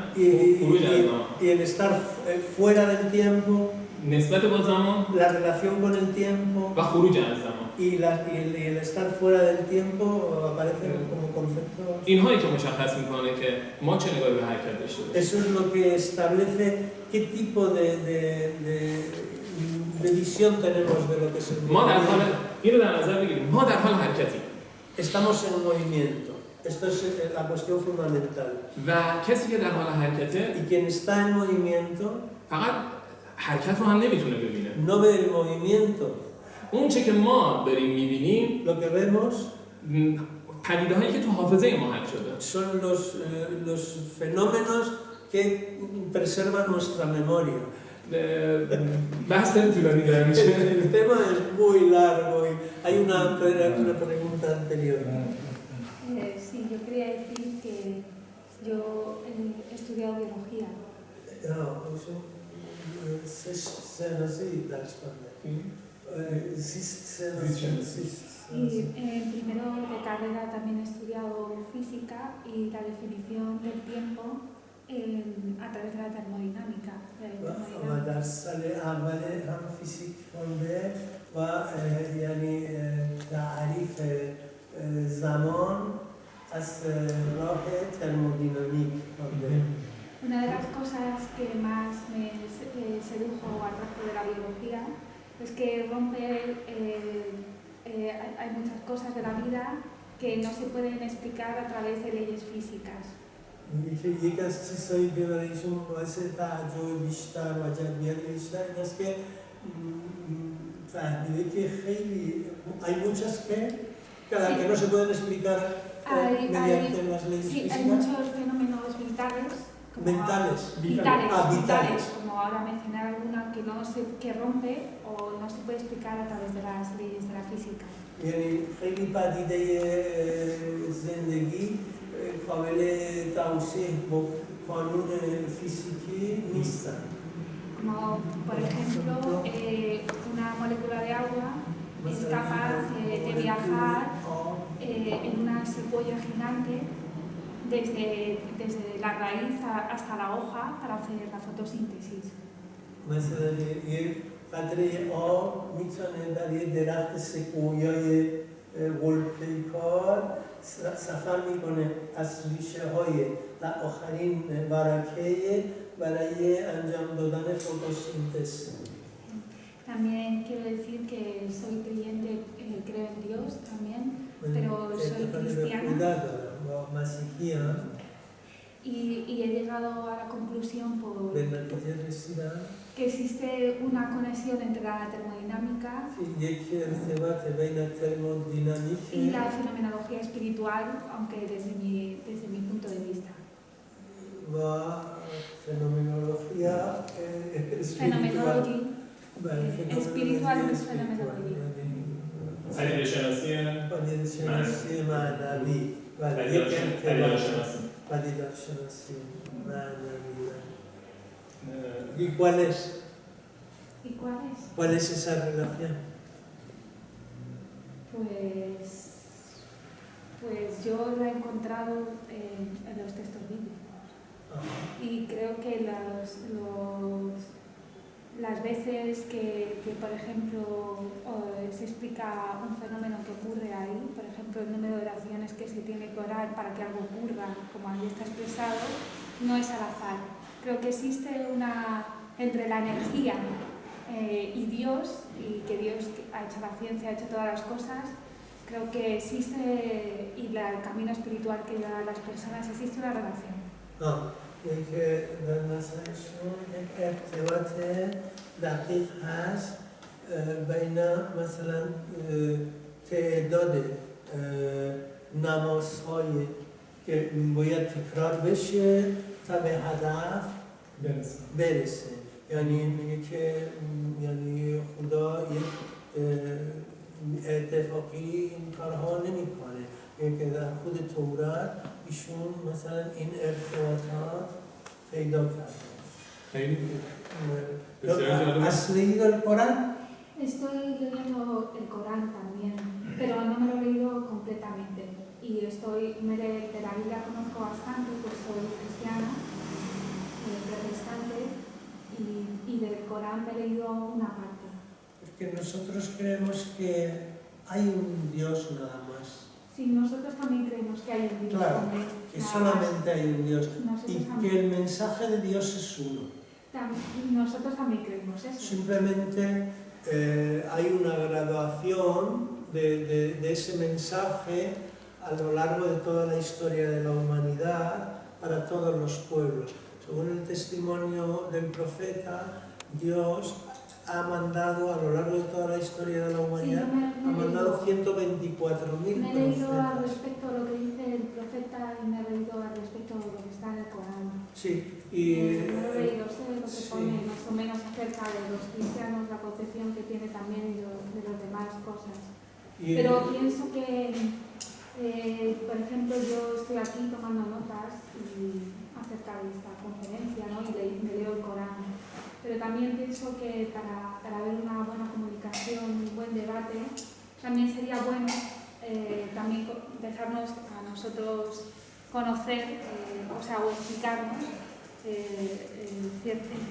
خروج از زمان. Y el estar fuera del tiempo, نسبت با زمان la relación con el tiempo و خروج از زمان. y el estar fuera del tiempo aparecen como conceptos. اینهایی که مشخص میکنه که ما چه نگاهی به حرکت داشته باشیم. Eso es lo que establece qué tipo de visión tenemos de lo que es el movimiento. ما در حال اینو در نظر بگیریم ما در حال حرکتیم. Estamos en movimiento. Esto es la cuestión fundamental. و کسی که در حال حرکته Y quien está en movimiento فقط حرکت رو هم نمیتونه ببینه. no ve el movimiento. اون چه که ما داریم میبینیم Lo que vemos پدیده‌هایی که تو حافظه ما حک شده. son los fenómenos que preservan nuestra memoria. بحث طولانی داره میشه. El tema es muy largo y hay una pregunta anterior. Sí, yo quería decir que yo he estudiado biología. No, eso se necesita responder. Y primero de carrera también he estudiado física y la definición del tiempo a través de la termodinámica. و درس اول هم فیزیک خونده و یعنی تعریف زمان از راه ترمودینامیک خونده. Una de las cosas que más me sedujo o atrajo de la biología es que rompe hay muchas cosas de la vida que no se pueden explicar a través de leyes físicas. یکی از چیزهایی که برای ایشون باعث تعجب بیشتر و جذبیت بیشتر این است که فهمیده که خیلی hay muchas que no se pueden explicar mediante las leyes sí, físicas. hay muchos fenómenos vitales, como ahora mencionar alguna que rompe o no se puede explicar a través de las leyes de la física. یعنی خیلی پدیده زندگی قابل توصیح با قانون فیزیکی نیستن. Como por ejemplo, una molécula de agua es capaz de viajar en una secuoya gigante desde la raíz hasta la hoja para hacer la fotosíntesis. مثلا یه قطره آب میتونه در یه درخت سکویای گلپیکار سفر میکنه از ریشه های تا آخرین ورقه برای انجام دادن فتوسینتز. También quiero decir que soy creyente, creo en Dios también, pero soy cristiana. Y he llegado a la conclusión que existe una conexión entre la termodinámica y la fenomenología espiritual, aunque desde mi punto de vista. Espiritual es fenomenología. پدیده شناسی معنوی پدیده شناسی معنوی. ¿Y cuál es? ¿Y cuál es? ¿Cuál es esa relación? Pues yo la he encontrado en los textos bíblicos. Y creo que las veces que por ejemplo, se explica un fenómeno que ocurre ahí, por ejemplo, el número de oraciones que se tiene que orar para que algo ocurra, como ahí está expresado, no es al azar. Creo que existe entre la energía y Dios, y que Dios ha hecho la ciencia, ha hecho todas las cosas, creo que existe, y el camino espiritual que lleva a las personas, existe una relación. که در مسئلهشون یک ارتباط دقیق هست بین مثلا تعداد نمازهایی که باید تکرار بشه تا به هدف برسه. یعنی میگه که یعنی خدا یک اتفاقی این کارها نمیکنه. یعنی که در خود تورات ایشون مثلا این ارتباطات پیدا کرده. خیلی ¿Has leído el Corán? Estoy leyendo el Corán también, pero no me lo he leído completamente. Y de la Biblia conozco bastante, pues soy cristiana, protestante, y del Corán me he leído una parte. Porque nosotros creemos que hay un Dios nada más. Sí, nosotros también creemos que hay un Dios. Claro, también, que solamente hay un Dios y que el mensaje de Dios es uno. Nosotros también creemos eso. Simplemente hay una graduación de ese mensaje a lo largo de toda la historia de la humanidad para todos los pueblos. Según el testimonio del profeta, Dios ha mandado a lo largo de toda la historia de la humanidad, ha mandado 124.000 profetas. Me he leído al respecto de lo que dice el profeta y me he leído al respecto de lo que está en el Corán. Sí, y... Me lo he leído, sé lo que pone más o menos acerca de los cristianos, la concepción que tiene también de las demás cosas. Pero pienso que, por ejemplo, yo estoy aquí tomando notas acerca de esta conferencia, ¿no? Y me leo el Corán. Pero también pienso que para ver una buena comunicación, un buen debate, también sería bueno también dejarnos a nosotros conocer, o explicarnos en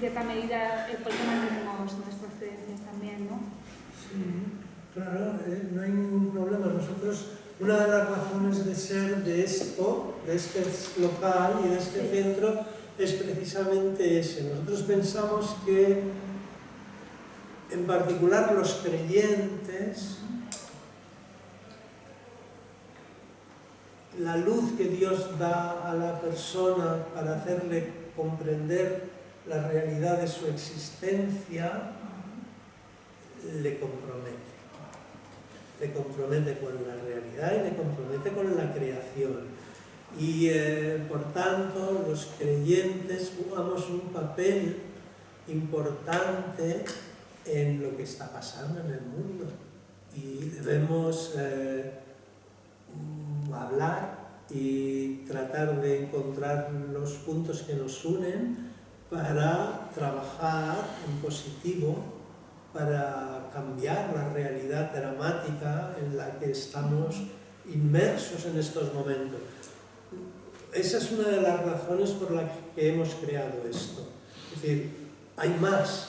cierta medida por qué mantenemos nuestras creencias también, ¿no? Sí, claro, no hay ningún problema. Nosotros, una de las razones de ser de esto, de este local y de este centro, es precisamente ese. Nosotros pensamos que, en particular los creyentes, la luz que Dios da a la persona para hacerle comprender la realidad de su existencia, le compromete. Le compromete con la realidad y le compromete con la creación. Y por tanto, los creyentes jugamos un papel importante en lo que está pasando en el mundo. Y debemos hablar y tratar de encontrar los puntos que nos unen para trabajar en positivo, para cambiar la realidad dramática en la que estamos inmersos en estos momentos. Esa es una de las razones por las que hemos creado esto. Es decir, hay más,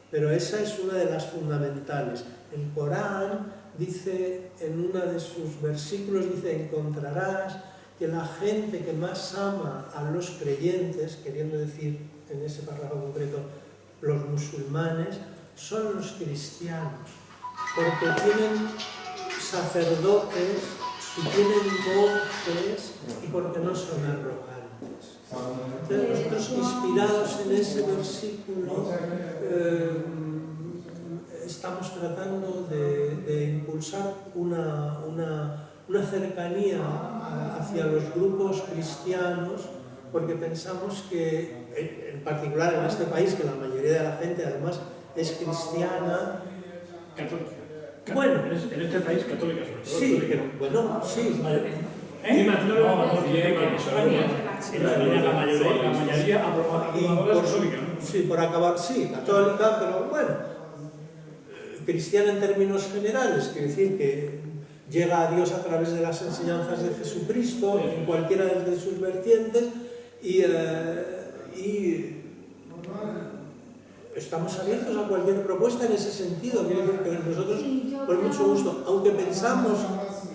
pero esa es una de las fundamentales. El Corán dice, en uno de sus versículos, dice, encontrarás que la gente que más ama a los creyentes, queriendo decir en ese párrafo concreto los musulmanes, son los cristianos, porque tienen sacerdotes y tienen monjes y porque no son arrogantes. Entonces, nosotros, inspirados en ese versículo, estamos tratando de impulsar una cercanía hacia los grupos cristianos, porque pensamos que, en particular en este país, que la mayoría de la gente además es cristiana. Católica. Bueno, en este país católica sobre todo. Sí, católica. bueno, sí. No, porque en España la mayoría abrumadora es católica, ¿no? Sí, por acabar, sí, católica, pero bueno, cristiana en términos generales, quiere decir que llega a Dios a través de las enseñanzas de Jesucristo, en cualquiera de sus vertientes, y estamos abiertos a cualquier propuesta en ese sentido. Quiero decir que nosotros, por mucho gusto, aunque pensamos,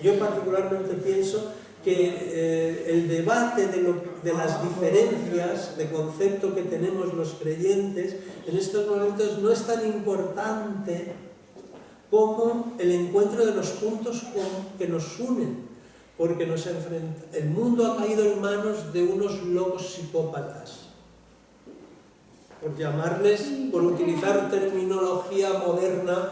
yo particularmente pienso que el debate de las diferencias de concepto que tenemos los creyentes en estos momentos no es tan importante como el encuentro de los puntos que nos unen, porque el mundo ha caído en manos de unos locos psicópatas, por llamarles, por utilizar terminología moderna,